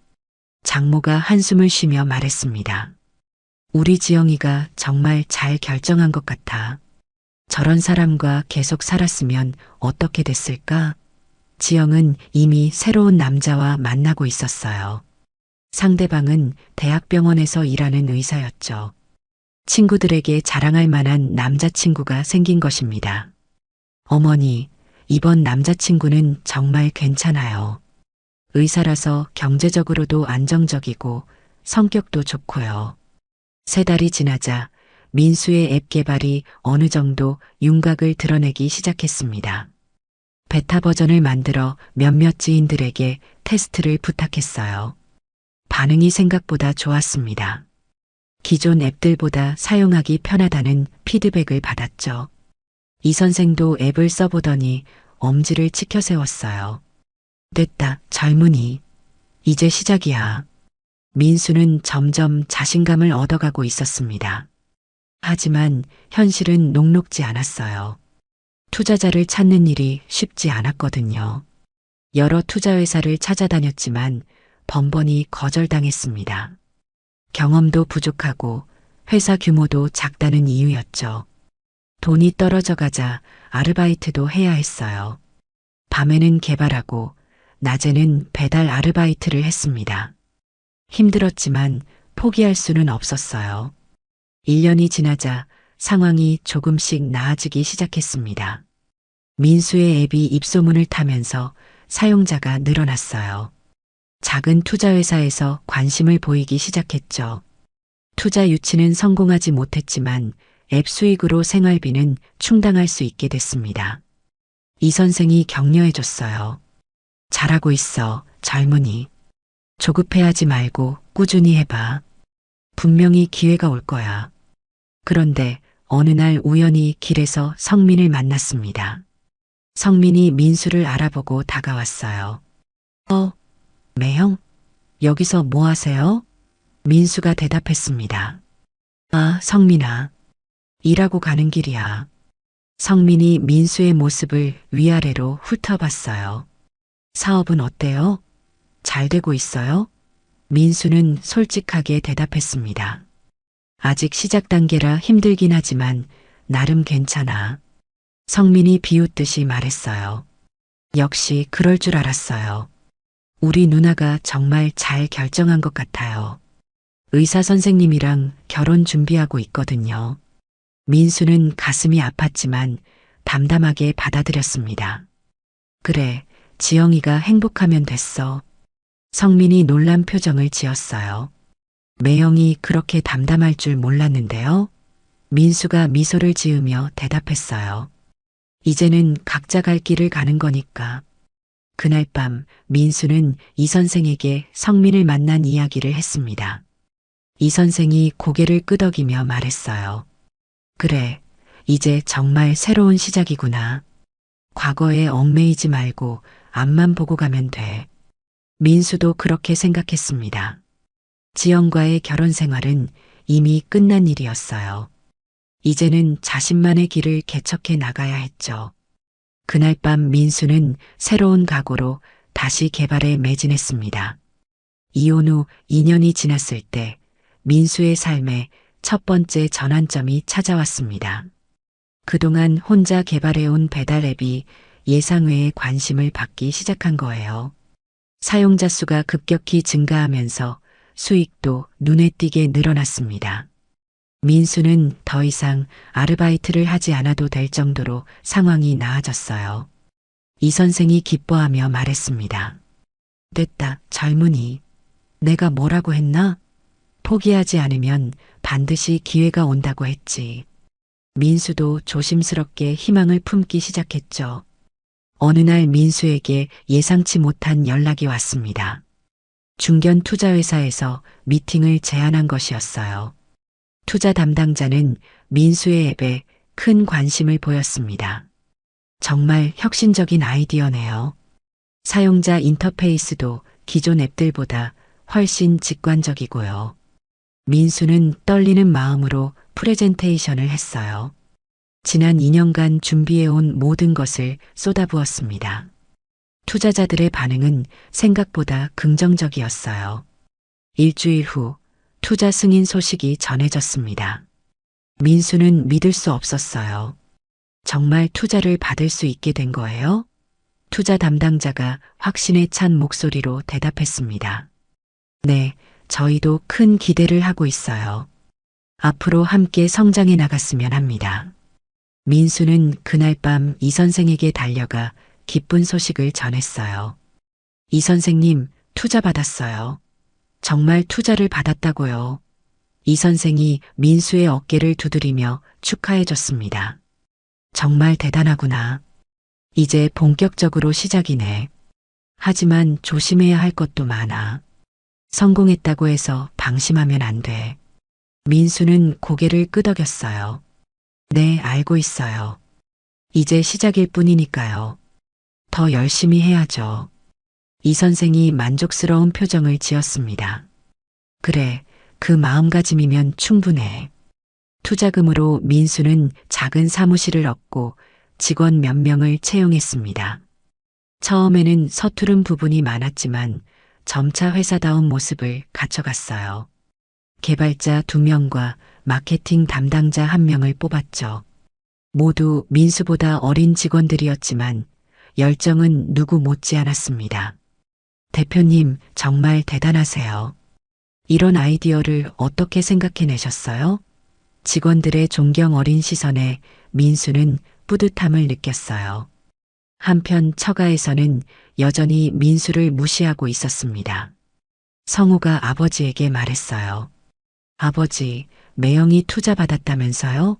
장모가 한숨을 쉬며 말했습니다. 우리 지영이가 정말 잘 결정한 것 같아. 저런 사람과 계속 살았으면 어떻게 됐을까? 지영은 이미 새로운 남자와 만나고 있었어요. 상대방은 대학병원에서 일하는 의사였죠. 친구들에게 자랑할 만한 남자친구가 생긴 것입니다. 어머니, 이번 남자친구는 정말 괜찮아요. 의사라서 경제적으로도 안정적이고 성격도 좋고요. 3달이 지나자 민수의 앱 개발이 어느 정도 윤곽을 드러내기 시작했습니다. 베타 버전을 만들어 몇몇 지인들에게 테스트를 부탁했어요. 반응이 생각보다 좋았습니다. 기존 앱들보다 사용하기 편하다는 피드백을 받았죠. 이 선생도 앱을 써보더니 엄지를 치켜 세웠어요. 됐다, 젊은이. 이제 시작이야. 민수는 점점 자신감을 얻어가고 있었습니다. 하지만 현실은 녹록지 않았어요. 투자자를 찾는 일이 쉽지 않았거든요. 여러 투자회사를 찾아다녔지만 번번이 거절당했습니다. 경험도 부족하고 회사 규모도 작다는 이유였죠. 돈이 떨어져 가자 아르바이트도 해야 했어요. 밤에는 개발하고 낮에는 배달 아르바이트를 했습니다. 힘들었지만 포기할 수는 없었어요. 1년이 지나자 상황이 조금씩 나아지기 시작했습니다. 민수의 앱이 입소문을 타면서 사용자가 늘어났어요. 작은 투자회사에서 관심을 보이기 시작했죠. 투자 유치는 성공하지 못했지만 앱 수익으로 생활비는 충당할 수 있게 됐습니다. 이 선생이 격려해줬어요. 잘하고 있어, 젊은이. 조급해하지 말고 꾸준히 해봐. 분명히 기회가 올 거야. 그런데 어느 날 우연히 길에서 성민을 만났습니다. 성민이 민수를 알아보고 다가왔어요. 매형? 여기서 뭐 하세요? 민수가 대답했습니다. 아, 성민아. 일하고 가는 길이야. 성민이 민수의 모습을 위아래로 훑어봤어요. 사업은 어때요? 잘 되고 있어요? 민수는 솔직하게 대답했습니다. 아직 시작 단계라 힘들긴 하지만 나름 괜찮아. 성민이 비웃듯이 말했어요. 역시 그럴 줄 알았어요. 우리 누나가 정말 잘 결정한 것 같아요. 의사 선생님이랑 결혼 준비하고 있거든요. 민수는 가슴이 아팠지만 담담하게 받아들였습니다. 그래, 지영이가 행복하면 됐어. 성민이 놀란 표정을 지었어요. 매형이 그렇게 담담할 줄 몰랐는데요. 민수가 미소를 지으며 대답했어요. 이제는 각자 갈 길을 가는 거니까. 그날 밤 민수는 이 선생에게 성민을 만난 이야기를 했습니다. 이 선생이 고개를 끄덕이며 말했어요. 그래, 이제 정말 새로운 시작이구나. 과거에 얽매이지 말고 앞만 보고 가면 돼. 민수도 그렇게 생각했습니다. 지영과의 결혼 생활은 이미 끝난 일이었어요. 이제는 자신만의 길을 개척해 나가야 했죠. 그날 밤 민수는 새로운 각오로 다시 개발에 매진했습니다. 이혼 후 2년이 지났을 때 민수의 삶에 첫 번째 전환점이 찾아왔습니다. 그동안 혼자 개발해온 배달 앱이 예상외의 관심을 받기 시작한 거예요. 사용자 수가 급격히 증가하면서 수익도 눈에 띄게 늘어났습니다. 민수는 더 이상 아르바이트를 하지 않아도 될 정도로 상황이 나아졌어요. 이 선생이 기뻐하며 말했습니다. 됐다, 젊은이. 내가 뭐라고 했나? 포기하지 않으면 반드시 기회가 온다고 했지. 민수도 조심스럽게 희망을 품기 시작했죠. 어느 날 민수에게 예상치 못한 연락이 왔습니다. 중견 투자회사에서 미팅을 제안한 것이었어요. 투자 담당자는 민수의 앱에 큰 관심을 보였습니다. 정말 혁신적인 아이디어네요. 사용자 인터페이스도 기존 앱들보다 훨씬 직관적이고요. 민수는 떨리는 마음으로 프레젠테이션을 했어요. 지난 2년간 준비해온 모든 것을 쏟아부었습니다. 투자자들의 반응은 생각보다 긍정적이었어요. 일주일 후 투자 승인 소식이 전해졌습니다. 민수는 믿을 수 없었어요. 정말 투자를 받을 수 있게 된 거예요? 투자 담당자가 확신에 찬 목소리로 대답했습니다. 네, 저희도 큰 기대를 하고 있어요. 앞으로 함께 성장해 나갔으면 합니다. 민수는 그날 밤 이 선생에게 달려가 기쁜 소식을 전했어요. 이 선생님, 투자 받았어요. 정말 투자를 받았다고요. 이 선생이 민수의 어깨를 두드리며 축하해 줬습니다. 정말 대단하구나. 이제 본격적으로 시작이네. 하지만 조심해야 할 것도 많아. 성공했다고 해서 방심하면 안 돼. 민수는 고개를 끄덕였어요. 네, 알고 있어요. 이제 시작일 뿐이니까요. 더 열심히 해야죠. 이 선생이 만족스러운 표정을 지었습니다. 그래, 그 마음가짐이면 충분해. 투자금으로 민수는 작은 사무실을 얻고 직원 몇 명을 채용했습니다. 처음에는 서투른 부분이 많았지만 점차 회사다운 모습을 갖춰갔어요. 개발자 2명과 마케팅 담당자 1명을 뽑았죠. 모두 민수보다 어린 직원들이었지만 열정은 누구 못지않았습니다. 대표님, 정말 대단하세요. 이런 아이디어를 어떻게 생각해내셨어요? 직원들의 존경 어린 시선에 민수는 뿌듯함을 느꼈어요. 한편 처가에서는 여전히 민수를 무시하고 있었습니다. 성우가 아버지에게 말했어요. 아버지, 매형이 투자 받았다면서요?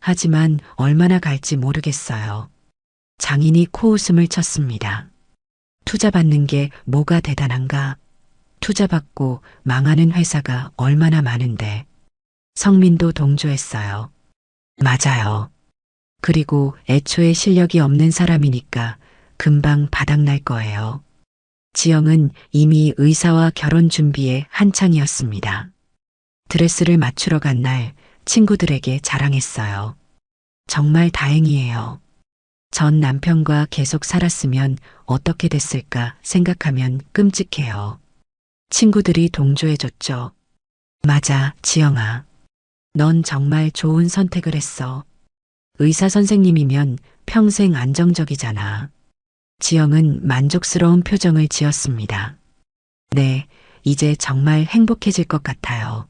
하지만 얼마나 갈지 모르겠어요. 장인이 코웃음을 쳤습니다. 투자 받는 게 뭐가 대단한가? 투자 받고 망하는 회사가 얼마나 많은데. 성민도 동조했어요. 맞아요. 그리고 애초에 실력이 없는 사람이니까 금방 바닥날 거예요. 지영은 이미 의사와 결혼 준비에 한창이었습니다. 드레스를 맞추러 간 날 친구들에게 자랑했어요. 정말 다행이에요. 전 남편과 계속 살았으면 어떻게 됐을까 생각하면 끔찍해요. 친구들이 동조해줬죠. 맞아, 지영아. 넌 정말 좋은 선택을 했어. 의사 선생님이면 평생 안정적이잖아. 지영은 만족스러운 표정을 지었습니다. 네, 이제 정말 행복해질 것 같아요.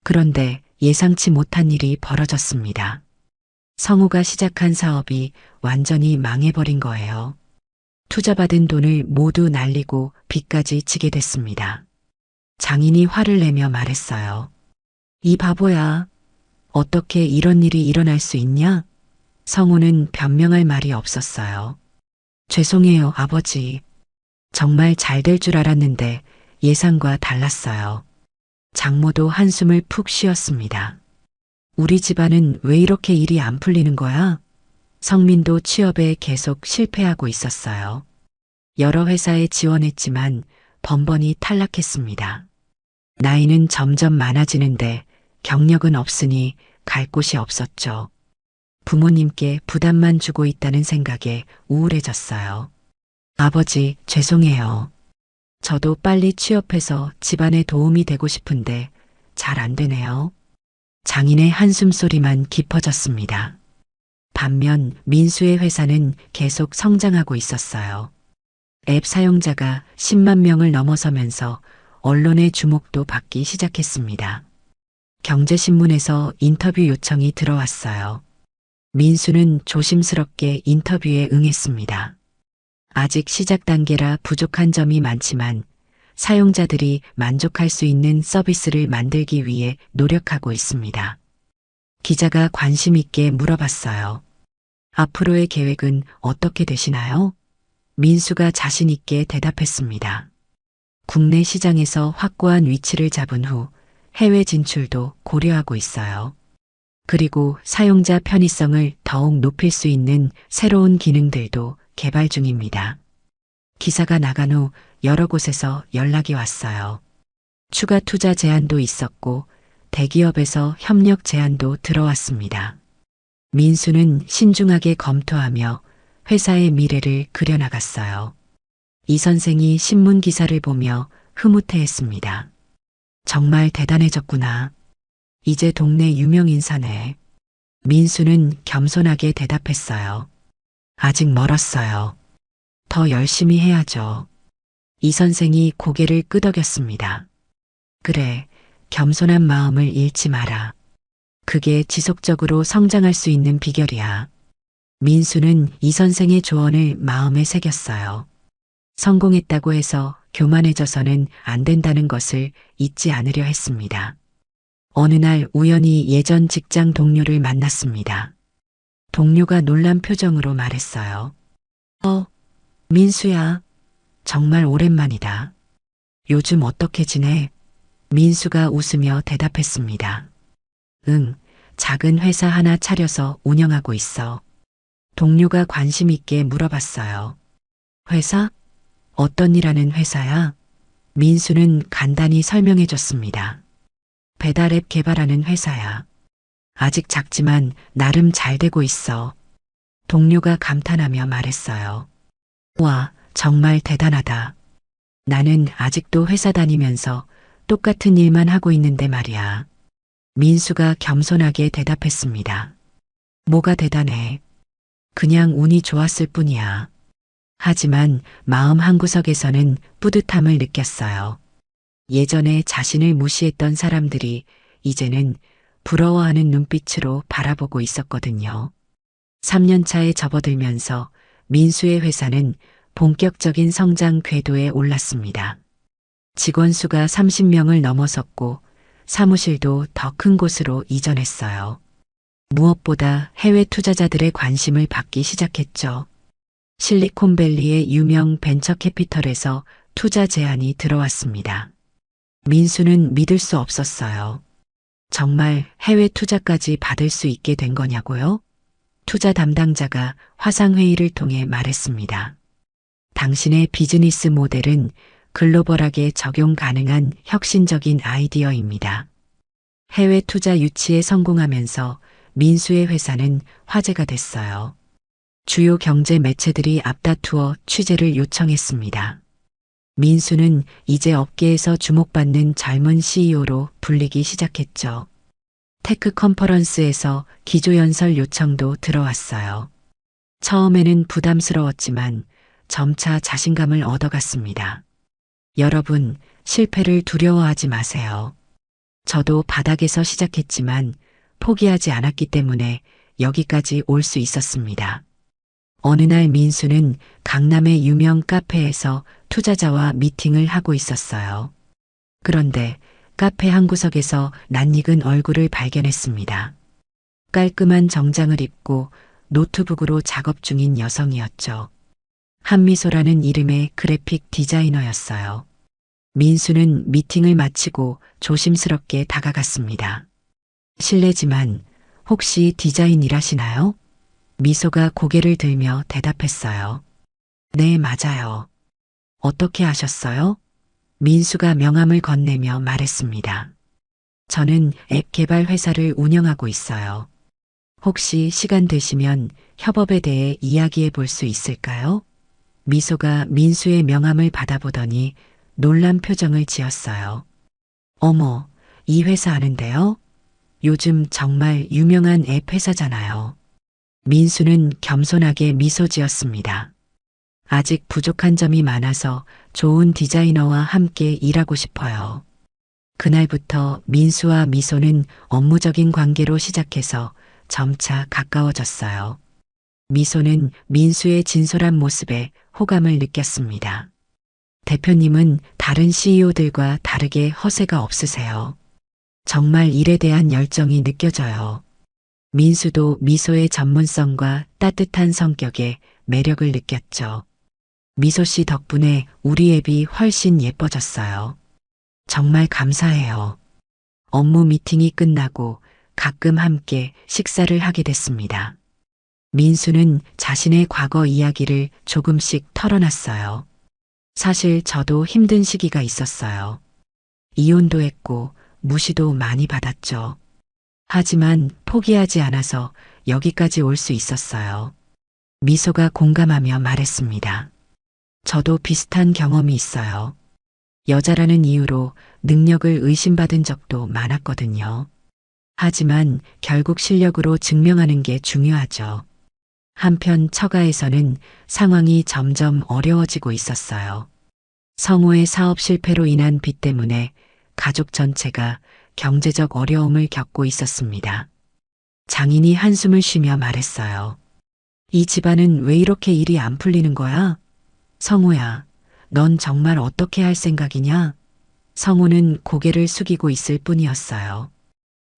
그런데 예상치 못한 일이 벌어졌습니다. 성우가 시작한 사업이 완전히 망해버린 거예요. 투자받은 돈을 모두 날리고 빚까지 지게 됐습니다. 장인이 화를 내며 말했어요. 이 바보야. 어떻게 이런 일이 일어날 수 있냐? 성우는 변명할 말이 없었어요. 죄송해요, 아버지. 정말 잘 될 줄 알았는데 예상과 달랐어요. 장모도 한숨을 푹 쉬었습니다. 우리 집안은 왜 이렇게 일이 안 풀리는 거야? 성민도 취업에 계속 실패하고 있었어요. 여러 회사에 지원했지만 번번이 탈락했습니다. 나이는 점점 많아지는데 경력은 없으니 갈 곳이 없었죠. 부모님께 부담만 주고 있다는 생각에 우울해졌어요. 아버지, 죄송해요. 저도 빨리 취업해서 집안에 도움이 되고 싶은데 잘 안 되네요. 장인의 한숨소리만 깊어졌습니다. 반면 민수의 회사는 계속 성장하고 있었어요. 앱 사용자가 10만 명을 넘어서면서 언론의 주목도 받기 시작했습니다. 경제신문에서 인터뷰 요청이 들어왔어요. 민수는 조심스럽게 인터뷰에 응했습니다. 아직 시작 단계라 부족한 점이 많지만 사용자들이 만족할 수 있는 서비스를 만들기 위해 노력하고 있습니다. 기자가 관심 있게 물어봤어요. 앞으로의 계획은 어떻게 되시나요? 민수가 자신 있게 대답했습니다. 국내 시장에서 확고한 위치를 잡은 후 해외 진출도 고려하고 있어요. 그리고 사용자 편의성을 더욱 높일 수 있는 새로운 기능들도 개발 중입니다. 기사가 나간 후 여러 곳에서 연락이 왔어요. 추가 투자 제안도 있었고 대기업에서 협력 제안도 들어왔습니다. 민수는 신중하게 검토하며 회사의 미래를 그려나갔어요. 이 선생이 신문 기사를 보며 흐뭇해했습니다. 정말 대단해졌구나. 이제 동네 유명 인사네. 민수는 겸손하게 대답했어요. 아직 멀었어요. 더 열심히 해야죠. 이 선생이 고개를 끄덕였습니다. 그래, 겸손한 마음을 잃지 마라. 그게 지속적으로 성장할 수 있는 비결이야. 민수는 이 선생의 조언을 마음에 새겼어요. 성공했다고 해서 교만해져서는 안 된다는 것을 잊지 않으려 했습니다. 어느 날 우연히 예전 직장 동료를 만났습니다. 동료가 놀란 표정으로 말했어요. 민수야. 정말 오랜만이다. 요즘 어떻게 지내? 민수가 웃으며 대답했습니다. 응, 작은 회사 하나 차려서 운영하고 있어. 동료가 관심 있게 물어봤어요. 회사? 어떤 일 하는 회사야? 민수는 간단히 설명해 줬습니다. 배달앱 개발하는 회사야. 아직 작지만 나름 잘 되고 있어. 동료가 감탄하며 말했어요. 와, 정말 대단하다. 나는 아직도 회사 다니면서 똑같은 일만 하고 있는데 말이야. 민수가 겸손하게 대답했습니다. 뭐가 대단해? 그냥 운이 좋았을 뿐이야. 하지만 마음 한구석에서는 뿌듯함을 느꼈어요. 예전에 자신을 무시했던 사람들이 이제는 부러워하는 눈빛으로 바라보고 있었거든요. 3년 차에 접어들면서 민수의 회사는 본격적인 성장 궤도에 올랐습니다. 직원 수가 30명을 넘어섰고 사무실도 더 큰 곳으로 이전했어요. 무엇보다 해외 투자자들의 관심을 받기 시작했죠. 실리콘밸리의 유명 벤처 캐피털에서 투자 제안이 들어왔습니다. 민수는 믿을 수 없었어요. 정말 해외 투자까지 받을 수 있게 된 거냐고요? 투자 담당자가 화상회의를 통해 말했습니다. 당신의 비즈니스 모델은 글로벌하게 적용 가능한 혁신적인 아이디어입니다. 해외 투자 유치에 성공하면서 민수의 회사는 화제가 됐어요. 주요 경제 매체들이 앞다투어 취재를 요청했습니다. 민수는 이제 업계에서 주목받는 젊은 CEO로 불리기 시작했죠. 테크 컨퍼런스에서 기조연설 요청도 들어왔어요. 처음에는 부담스러웠지만 점차 자신감을 얻어갔습니다. 여러분, 실패를 두려워하지 마세요. 저도 바닥에서 시작했지만 포기하지 않았기 때문에 여기까지 올 수 있었습니다. 어느 날 민수는 강남의 유명 카페에서 투자자와 미팅을 하고 있었어요. 그런데 카페 한 구석에서 낯익은 얼굴을 발견했습니다. 깔끔한 정장을 입고 노트북으로 작업 중인 여성이었죠. 한미소라는 이름의 그래픽 디자이너였어요. 민수는 미팅을 마치고 조심스럽게 다가갔습니다. 실례지만 혹시 디자인 일하시나요? 미소가 고개를 들며 대답했어요. 네, 맞아요. 어떻게 아셨어요? 민수가 명함을 건네며 말했습니다. 저는 앱 개발 회사를 운영하고 있어요. 혹시 시간 되시면 협업에 대해 이야기해 볼 수 있을까요? 미소가 민수의 명함을 받아보더니 놀란 표정을 지었어요. 어머, 이 회사 아는데요? 요즘 정말 유명한 앱 회사잖아요. 민수는 겸손하게 미소 지었습니다. 아직 부족한 점이 많아서 좋은 디자이너와 함께 일하고 싶어요. 그날부터 민수와 미소는 업무적인 관계로 시작해서 점차 가까워졌어요. 미소는 민수의 진솔한 모습에 호감을 느꼈습니다. 대표님은 다른 CEO들과 다르게 허세가 없으세요. 정말 일에 대한 열정이 느껴져요. 민수도 미소의 전문성과 따뜻한 성격에 매력을 느꼈죠. 미소 씨 덕분에 우리 앱이 훨씬 예뻐졌어요. 정말 감사해요. 업무 미팅이 끝나고 가끔 함께 식사를 하게 됐습니다. 민수는 자신의 과거 이야기를 조금씩 털어놨어요. 사실 저도 힘든 시기가 있었어요. 이혼도 했고 무시도 많이 받았죠. 하지만 포기하지 않아서 여기까지 올 수 있었어요. 미소가 공감하며 말했습니다. 저도 비슷한 경험이 있어요. 여자라는 이유로 능력을 의심받은 적도 많았거든요. 하지만 결국 실력으로 증명하는 게 중요하죠. 한편 처가에서는 상황이 점점 어려워지고 있었어요. 성우의 사업 실패로 인한 빚 때문에 가족 전체가 경제적 어려움을 겪고 있었습니다. 장인이 한숨을 쉬며 말했어요. 이 집안은 왜 이렇게 일이 안 풀리는 거야? 성우야, 넌 정말 어떻게 할 생각이냐? 성우는 고개를 숙이고 있을 뿐이었어요.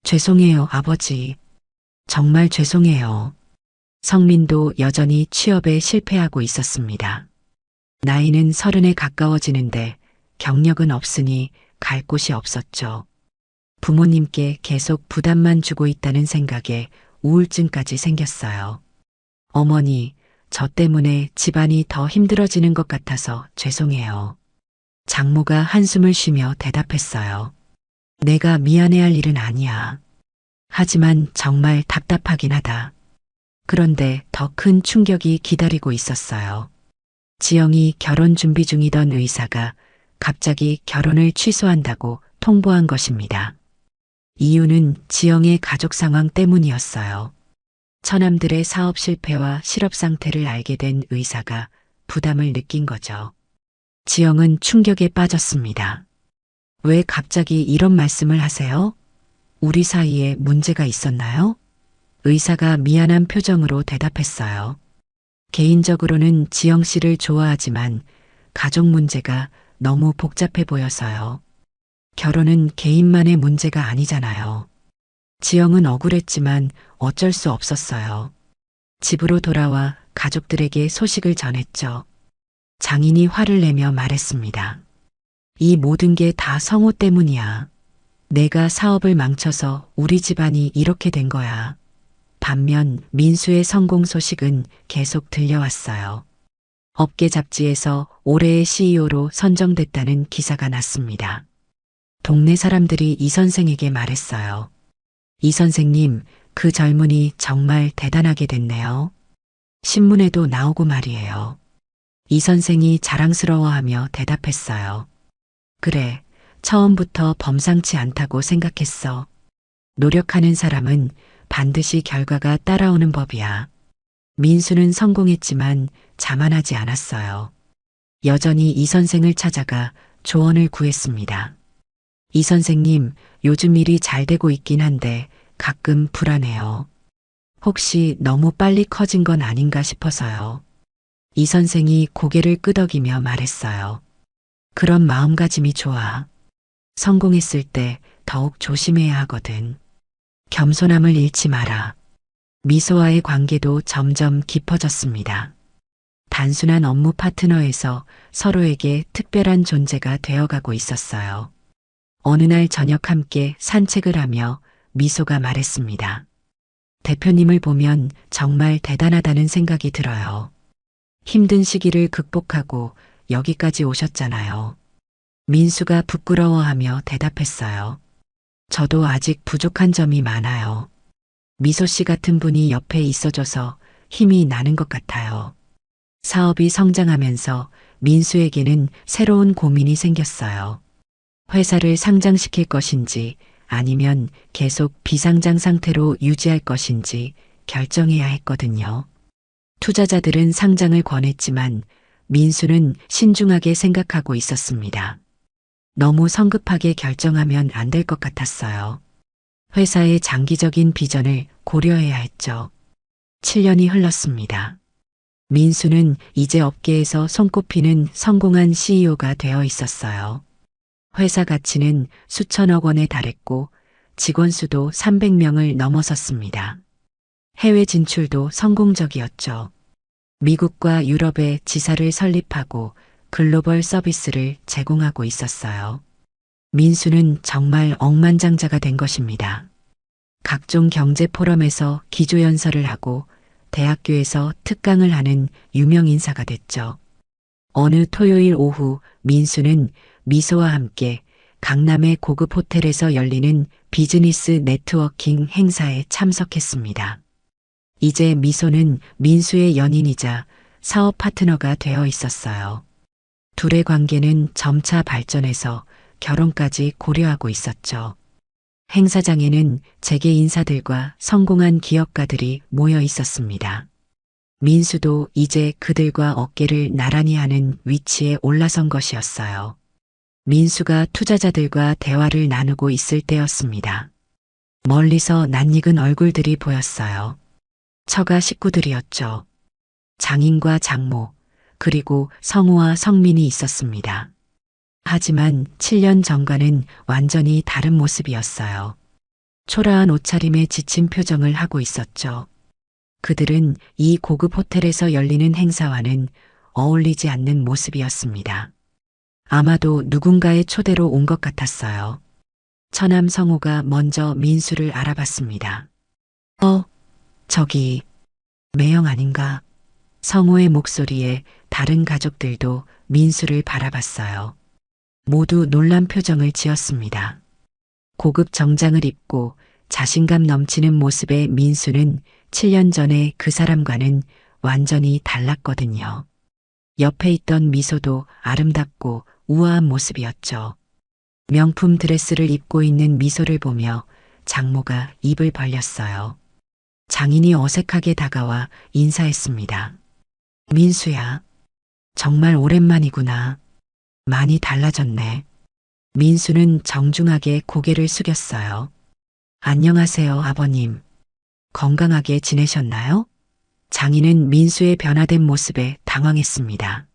죄송해요, 아버지. 정말 죄송해요. 성민도 여전히 취업에 실패하고 있었습니다. 나이는 30에 가까워지는데 경력은 없으니 갈 곳이 없었죠. 부모님께 계속 부담만 주고 있다는 생각에 우울증까지 생겼어요. 어머니, 저 때문에 집안이 더 힘들어지는 것 같아서 죄송해요. 장모가 한숨을 쉬며 대답했어요. 내가 미안해할 일은 아니야. 하지만 정말 답답하긴 하다. 그런데 더 큰 충격이 기다리고 있었어요. 지영이 결혼 준비 중이던 의사가 갑자기 결혼을 취소한다고 통보한 것입니다. 이유는 지영의 가족 상황 때문이었어요. 처남들의 사업 실패와 실업 상태를 알게 된 의사가 부담을 느낀 거죠. 지영은 충격에 빠졌습니다. 왜 갑자기 이런 말씀을 하세요? 우리 사이에 문제가 있었나요? 의사가 미안한 표정으로 대답했어요. 개인적으로는 지영 씨를 좋아하지만 가족 문제가 너무 복잡해 보여서요. 결혼은 개인만의 문제가 아니잖아요. 지영은 억울했지만 어쩔 수 없었어요. 집으로 돌아와 가족들에게 소식을 전했죠. 장인이 화를 내며 말했습니다. 이 모든 게 다 성우 때문이야. 내가 사업을 망쳐서 우리 집안이 이렇게 된 거야. 반면 민수의 성공 소식은 계속 들려왔어요. 업계 잡지에서 올해의 CEO로 선정됐다는 기사가 났습니다. 동네 사람들이 이 선생에게 말했어요. 이 선생님, 그 젊은이 정말 대단하게 됐네요. 신문에도 나오고 말이에요. 이 선생이 자랑스러워하며 대답했어요. 그래, 처음부터 범상치 않다고 생각했어. 노력하는 사람은 반드시 결과가 따라오는 법이야. 민수는 성공했지만 자만하지 않았어요. 여전히 이 선생을 찾아가 조언을 구했습니다. 이 선생님, 요즘 일이 잘 되고 있긴 한데 가끔 불안해요. 혹시 너무 빨리 커진 건 아닌가 싶어서요. 이 선생이 고개를 끄덕이며 말했어요. 그런 마음가짐이 좋아. 성공했을 때 더욱 조심해야 하거든. 겸손함을 잃지 마라. 미소와의 관계도 점점 깊어졌습니다. 단순한 업무 파트너에서 서로에게 특별한 존재가 되어가고 있었어요. 어느 날 저녁 함께 산책을 하며 미소가 말했습니다. 대표님을 보면 정말 대단하다는 생각이 들어요. 힘든 시기를 극복하고 여기까지 오셨잖아요. 민수가 부끄러워하며 대답했어요. 저도 아직 부족한 점이 많아요. 미소 씨 같은 분이 옆에 있어줘서 힘이 나는 것 같아요. 사업이 성장하면서 민수에게는 새로운 고민이 생겼어요. 회사를 상장시킬 것인지 아니면 계속 비상장 상태로 유지할 것인지 결정해야 했거든요. 투자자들은 상장을 권했지만 민수는 신중하게 생각하고 있었습니다. 너무 성급하게 결정하면 안 될 것 같았어요. 회사의 장기적인 비전을 고려해야 했죠. 7년이 흘렀습니다. 민수는 이제 업계에서 손꼽히는 성공한 CEO가 되어 있었어요. 회사 가치는 수천억 원에 달했고 직원 수도 300명을 넘어섰습니다. 해외 진출도 성공적이었죠. 미국과 유럽에 지사를 설립하고 글로벌 서비스를 제공하고 있었어요. 민수는 정말 억만장자가 된 것입니다. 각종 경제 포럼에서 기조연설을 하고 대학교에서 특강을 하는 유명 인사가 됐죠. 어느 토요일 오후 민수는 미소와 함께 강남의 고급 호텔에서 열리는 비즈니스 네트워킹 행사에 참석했습니다. 이제 미소는 민수의 연인이자 사업 파트너가 되어 있었어요. 둘의 관계는 점차 발전해서 결혼까지 고려하고 있었죠. 행사장에는 재계 인사들과 성공한 기업가들이 모여 있었습니다. 민수도 이제 그들과 어깨를 나란히 하는 위치에 올라선 것이었어요. 민수가 투자자들과 대화를 나누고 있을 때였습니다. 멀리서 낯익은 얼굴들이 보였어요. 처가 식구들이었죠. 장인과 장모, 그리고 성우와 성민이 있었습니다. 하지만 7년 전과는 완전히 다른 모습이었어요. 초라한 옷차림에 지친 표정을 하고 있었죠. 그들은 이 고급 호텔에서 열리는 행사와는 어울리지 않는 모습이었습니다. 아마도 누군가의 초대로 온 것 같았어요. 처남 성우가 먼저 민수를 알아봤습니다. 저기 매형 아닌가? 성우의 목소리에 다른 가족들도 민수를 바라봤어요. 모두 놀란 표정을 지었습니다. 고급 정장을 입고 자신감 넘치는 모습의 민수는 7년 전에 그 사람과는 완전히 달랐거든요. 옆에 있던 미소도 아름답고 우아한 모습이었죠. 명품 드레스를 입고 있는 미소를 보며 장모가 입을 벌렸어요. 장인이 어색하게 다가와 인사했습니다. 민수야, 정말 오랜만이구나. 많이 달라졌네. 민수는 정중하게 고개를 숙였어요. 안녕하세요, 아버님. 건강하게 지내셨나요? 장인은 민수의 변화된 모습에 당황했습니다.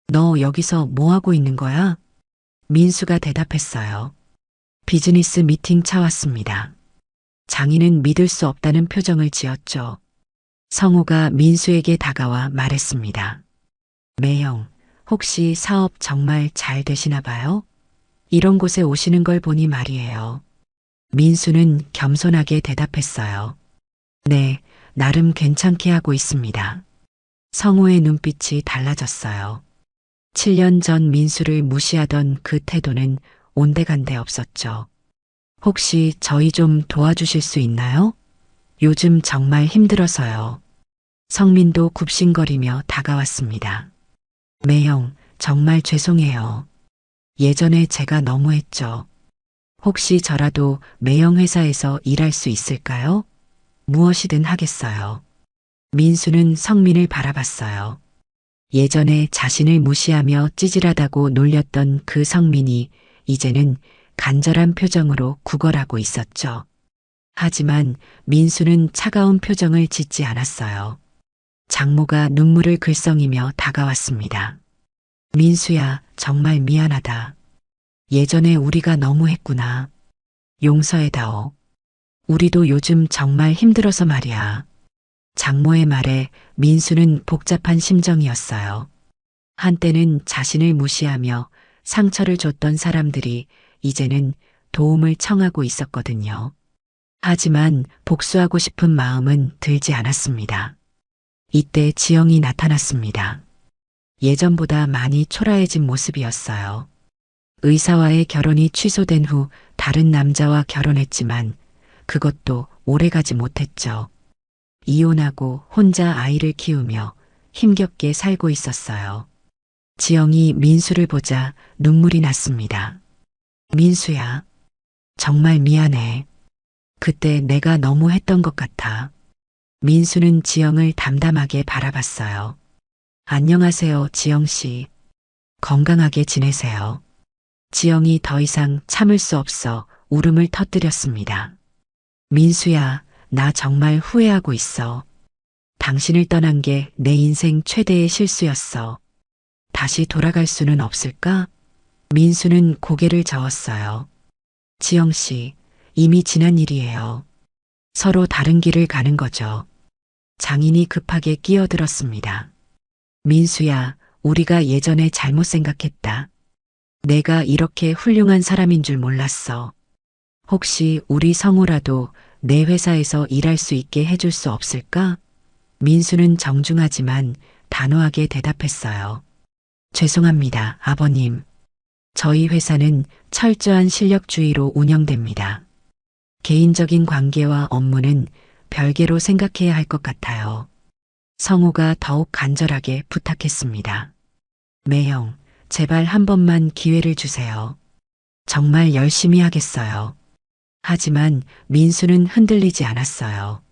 너 여기서 뭐 하고 있는 거야? 민수가 대답했어요. 비즈니스 미팅 차 왔습니다. 장인은 믿을 수 없다는 표정을 지었죠. 성우가 민수에게 다가와 말했습니다. 매형, 혹시 사업 정말 잘 되시나 봐요? 이런 곳에 오시는 걸 보니 말이에요. 민수는 겸손하게 대답했어요. 네, 나름 괜찮게 하고 있습니다. 성우의 눈빛이 달라졌어요. 7년 전 민수를 무시하던 그 태도는 온데간데 없었죠. 혹시 저희 좀 도와주실 수 있나요? 요즘 정말 힘들어서요. 성민도 굽신거리며 다가왔습니다. 매형, 정말 죄송해요. 예전에 제가 너무했죠. 혹시 저라도 매형 회사에서 일할 수 있을까요? 무엇이든 하겠어요. 민수는 성민을 바라봤어요. 예전에 자신을 무시하며 찌질하다고 놀렸던 그 성민이 이제는 간절한 표정으로 구걸하고 있었죠. 하지만 민수는 차가운 표정을 짓지 않았어요. 장모가 눈물을 글썽이며 다가왔습니다. 민수야, 정말 미안하다. 예전에 우리가 너무했구나. 용서해다오. 우리도 요즘 정말 힘들어서 말이야. 장모의 말에 민수는 복잡한 심정이었어요. 한때는 자신을 무시하며 상처를 줬던 사람들이 이제는 도움을 청하고 있었거든요. 하지만 복수하고 싶은 마음은 들지 않았습니다. 이때 지영이 나타났습니다. 예전보다 많이 초라해진 모습이었어요. 의사와의 결혼이 취소된 후 다른 남자와 결혼했지만 그것도 오래가지 못했죠. 이혼하고 혼자 아이를 키우며 힘겹게 살고 있었어요. 지영이 민수를 보자 눈물이 났습니다. 민수야, 정말 미안해. 그때 내가 너무 했던 것 같아. 민수는 지영을 담담하게 바라봤어요. 안녕하세요, 지영 씨. 건강하게 지내세요. 지영이 더 이상 참을 수 없어 울음을 터뜨렸습니다. 민수야, 나 정말 후회하고 있어. 당신을 떠난 게 내 인생 최대의 실수였어. 다시 돌아갈 수는 없을까? 민수는 고개를 저었어요. 지영 씨, 이미 지난 일이에요. 서로 다른 길을 가는 거죠. 장인이 급하게 끼어들었습니다. 민수야, 우리가 예전에 잘못 생각했다. 내가 이렇게 훌륭한 사람인 줄 몰랐어. 혹시 우리 성우라도 내 회사에서 일할 수 있게 해줄 수 없을까? 민수는 정중하지만 단호하게 대답했어요. 죄송합니다, 아버님. 저희 회사는 철저한 실력주의로 운영됩니다. 개인적인 관계와 업무는 별개로 생각해야 할 것 같아요. 성우가 더욱 간절하게 부탁했습니다. 매형, 제발 한 번만 기회를 주세요. 정말 열심히 하겠어요. 하지만 민수는 흔들리지 않았어요.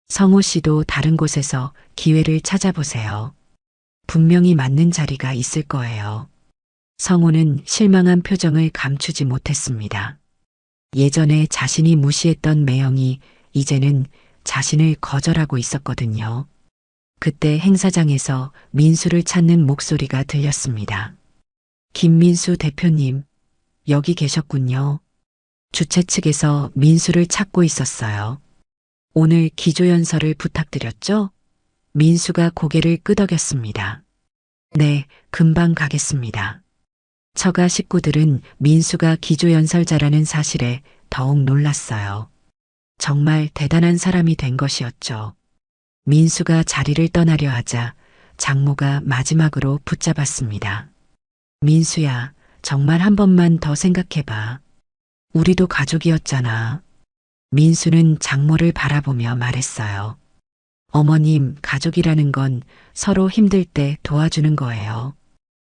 성우 씨도 다른 곳에서 기회를 찾아보세요. 분명히 맞는 자리가 있을 거예요. 성우는 실망한 표정을 감추지 못했습니다. 예전에 자신이 무시했던 매형이 이제는 자신을 거절하고 있었거든요. 그때 행사장에서 민수를 찾는 목소리가 들렸습니다. 김민수 대표님, 여기 계셨군요. 주최 측에서 민수를 찾고 있었어요. 오늘 기조연설을 부탁드렸죠? 민수가 고개를 끄덕였습니다. 네, 금방 가겠습니다. 처가 식구들은 민수가 기조연설자라는 사실에 더욱 놀랐어요. 정말 대단한 사람이 된 것이었죠. 민수가 자리를 떠나려 하자 장모가 마지막으로 붙잡았습니다. 민수야, 정말 한 번만 더 생각해봐. 우리도 가족이었잖아. 민수는 장모를 바라보며 말했어요. 어머님, 가족이라는 건 서로 힘들 때 도와주는 거예요.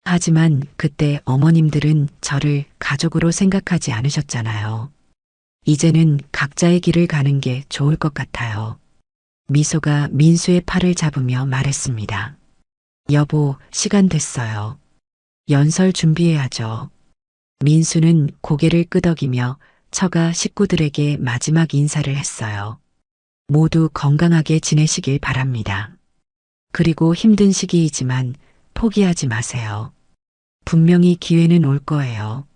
하지만 그때 어머님들은 저를 가족으로 생각하지 않으셨잖아요. 이제는 각자의 길을 가는 게 좋을 것 같아요. 미소가 민수의 팔을 잡으며 말했습니다. 여보, 시간 됐어요. 연설 준비해야죠. 민수는 고개를 끄덕이며 처가 식구들에게 마지막 인사를 했어요. 모두 건강하게 지내시길 바랍니다. 그리고 힘든 시기이지만 포기하지 마세요. 분명히 기회는 올 거예요.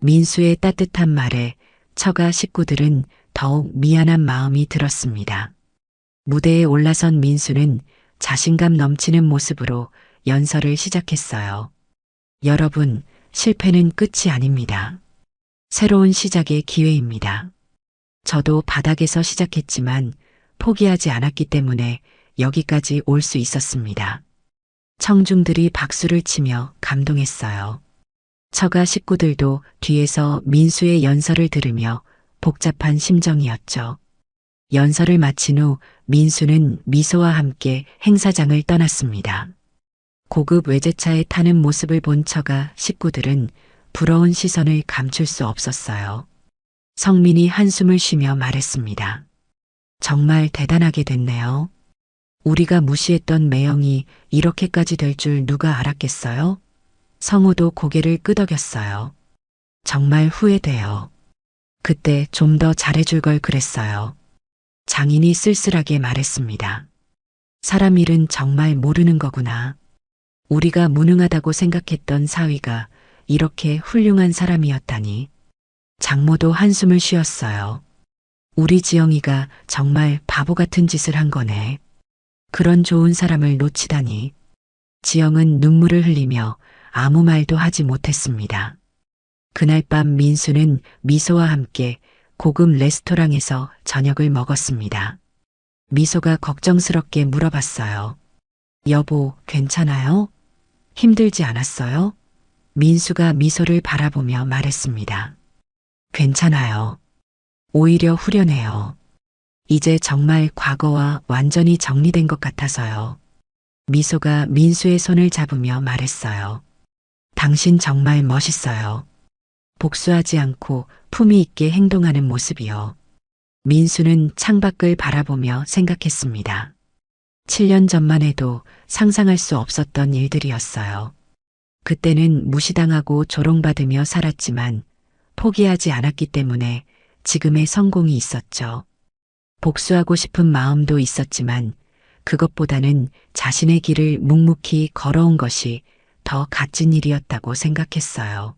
민수의 따뜻한 말에 처가 식구들은 더욱 미안한 마음이 들었습니다. 무대에 올라선 민수는 자신감 넘치는 모습으로 연설을 시작했어요. 여러분, 실패는 끝이 아닙니다. 새로운 시작의 기회입니다. 저도 바닥에서 시작했지만 포기하지 않았기 때문에 여기까지 올 수 있었습니다. 청중들이 박수를 치며 감동했어요. 처가 식구들도 뒤에서 민수의 연설을 들으며 복잡한 심정이었죠. 연설을 마친 후 민수는 미소와 함께 행사장을 떠났습니다. 고급 외제차에 타는 모습을 본 처가 식구들은 부러운 시선을 감출 수 없었어요. 성민이 한숨을 쉬며 말했습니다. 정말 대단하게 됐네요. 우리가 무시했던 매형이 이렇게까지 될 줄 누가 알았겠어요? 성우도 고개를 끄덕였어요. 정말 후회돼요. 그때 좀 더 잘해줄 걸 그랬어요. 장인이 쓸쓸하게 말했습니다. 사람 일은 정말 모르는 거구나. 우리가 무능하다고 생각했던 사위가 이렇게 훌륭한 사람이었다니. 장모도 한숨을 쉬었어요. 우리 지영이가 정말 바보 같은 짓을 한 거네. 그런 좋은 사람을 놓치다니. 지영은 눈물을 흘리며 아무 말도 하지 못했습니다. 그날 밤 민수는 미소와 함께 고급 레스토랑에서 저녁을 먹었습니다. 미소가 걱정스럽게 물어봤어요. 여보, 괜찮아요? 힘들지 않았어요? 민수가 미소를 바라보며 말했습니다. 괜찮아요. 오히려 후련해요. 이제 정말 과거와 완전히 정리된 것 같아서요. 미소가 민수의 손을 잡으며 말했어요. 당신 정말 멋있어요. 복수하지 않고 품위 있게 행동하는 모습이요. 민수는 창밖을 바라보며 생각했습니다. 7년 전만 해도 상상할 수 없었던 일들이었어요. 그때는 무시당하고 조롱받으며 살았지만 포기하지 않았기 때문에 지금의 성공이 있었죠. 복수하고 싶은 마음도 있었지만 그것보다는 자신의 길을 묵묵히 걸어온 것이 더 값진 일이었다고 생각했어요.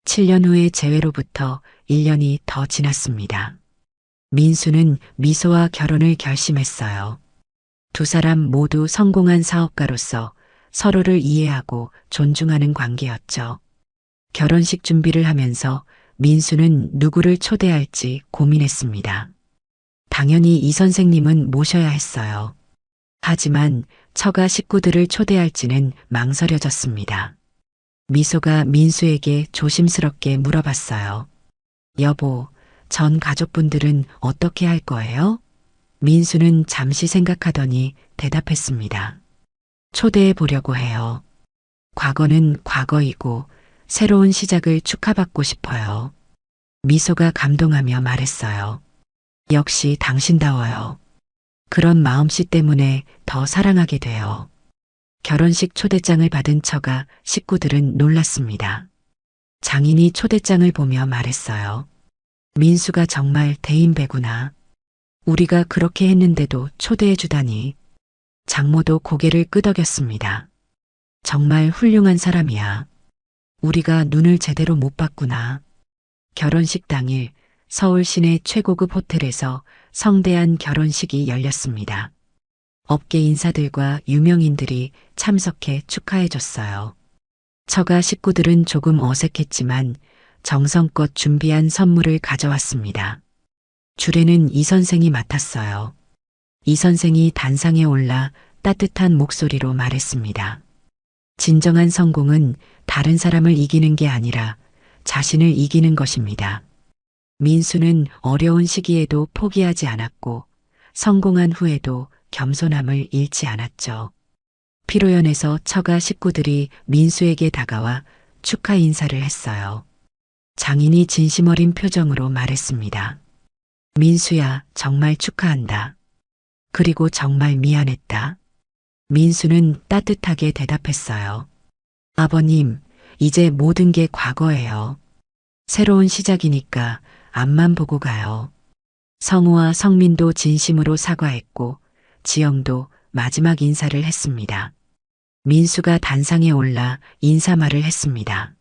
7년 후의 재회로부터 1년이 더 지났습니다. 민수는 미소와 결혼을 결심했어요. 두 사람 모두 성공한 사업가로서 서로를 이해하고 존중하는 관계였죠. 결혼식 준비를 하면서 민수는 누구를 초대할지 고민했습니다. 당연히 이 선생님은 모셔야 했어요. 하지만 처가 식구들을 초대할지는 망설여졌습니다. 미소가 민수에게 조심스럽게 물어봤어요. 여보, 전 가족분들은 어떻게 할 거예요? 민수는 잠시 생각하더니 대답했습니다. 초대해 보려고 해요. 과거는 과거이고 새로운 시작을 축하받고 싶어요. 미소가 감동하며 말했어요. 역시 당신다워요. 그런 마음씨 때문에 더 사랑하게 돼요. 결혼식 초대장을 받은 처가 식구들은 놀랐습니다. 장인이 초대장을 보며 말했어요. 민수가 정말 대인배구나. 우리가 그렇게 했는데도 초대해 주다니. 장모도 고개를 끄덕였습니다. 정말 훌륭한 사람이야. 우리가 눈을 제대로 못 봤구나. 결혼식 당일 서울 시내 최고급 호텔에서 성대한 결혼식이 열렸습니다. 업계 인사들과 유명인들이 참석해 축하해줬어요. 처가 식구들은 조금 어색했지만 정성껏 준비한 선물을 가져왔습니다. 주례는 이 선생이 맡았어요. 이 선생이 단상에 올라 따뜻한 목소리로 말했습니다. 진정한 성공은 다른 사람을 이기는 게 아니라 자신을 이기는 것입니다. 민수는 어려운 시기에도 포기하지 않았고 성공한 후에도 겸손함을 잃지 않았죠. 피로연에서 처가 식구들이 민수에게 다가와 축하 인사를 했어요. 장인이 진심 어린 표정으로 말했습니다. 민수야, 정말 축하한다. 그리고 정말 미안했다. 민수는 따뜻하게 대답했어요. 아버님, 이제 모든 게 과거예요. 새로운 시작이니까 앞만 보고 가요. 성우와 성민도 진심으로 사과했고 지영도 마지막 인사를 했습니다. 민수가 단상에 올라 인사말을 했습니다.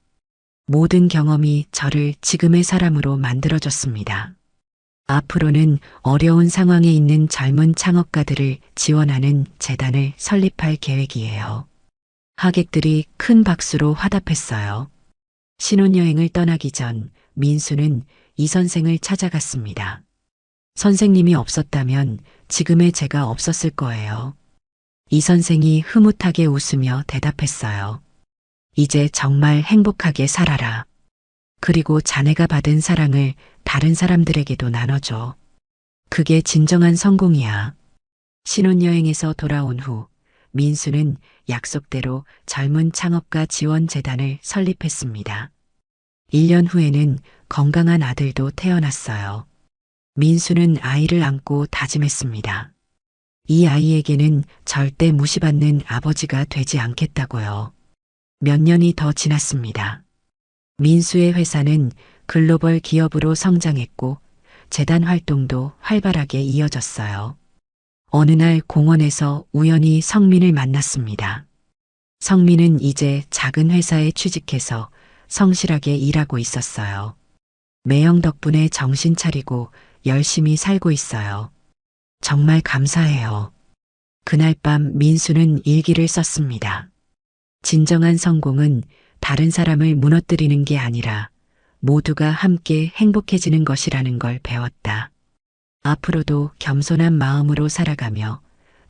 모든 경험이 저를 지금의 사람으로 만들어줬습니다. 앞으로는 어려운 상황에 있는 젊은 창업가들을 지원하는 재단을 설립할 계획이에요. 하객들이 큰 박수로 화답했어요. 신혼여행을 떠나기 전 민수는 이 선생을 찾아갔습니다. 선생님이 없었다면 지금의 제가 없었을 거예요. 이 선생이 흐뭇하게 웃으며 대답했어요. 이제 정말 행복하게 살아라. 그리고 자네가 받은 사랑을 다른 사람들에게도 나눠줘. 그게 진정한 성공이야. 신혼여행에서 돌아온 후 민수는 약속대로 젊은 창업가 지원 재단을 설립했습니다. 1년 후에는 건강한 아들도 태어났어요. 민수는 아이를 안고 다짐했습니다. 이 아이에게는 절대 무시받는 아버지가 되지 않겠다고요. 몇 년이 더 지났습니다. 민수의 회사는 글로벌 기업으로 성장했고 재단 활동도 활발하게 이어졌어요. 어느 날 공원에서 우연히 성민을 만났습니다. 성민은 이제 작은 회사에 취직해서 성실하게 일하고 있었어요. 매형 덕분에 정신 차리고 열심히 살고 있어요. 정말 감사해요. 그날 밤 민수는 일기를 썼습니다. 진정한 성공은 다른 사람을 무너뜨리는 게 아니라 모두가 함께 행복해지는 것이라는 걸 배웠다. 앞으로도 겸손한 마음으로 살아가며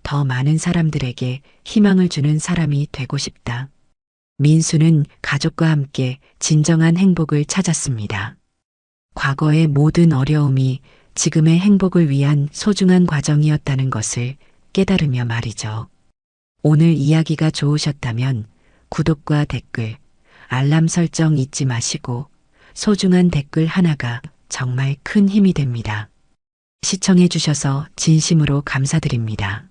더 많은 사람들에게 희망을 주는 사람이 되고 싶다. 민수는 가족과 함께 진정한 행복을 찾았습니다. 과거의 모든 어려움이 지금의 행복을 위한 소중한 과정이었다는 것을 깨달으며 말이죠. 오늘 이야기가 좋으셨다면 구독과 댓글, 알람 설정 잊지 마시고 소중한 댓글 하나가 정말 큰 힘이 됩니다. 시청해 주셔서 진심으로 감사드립니다.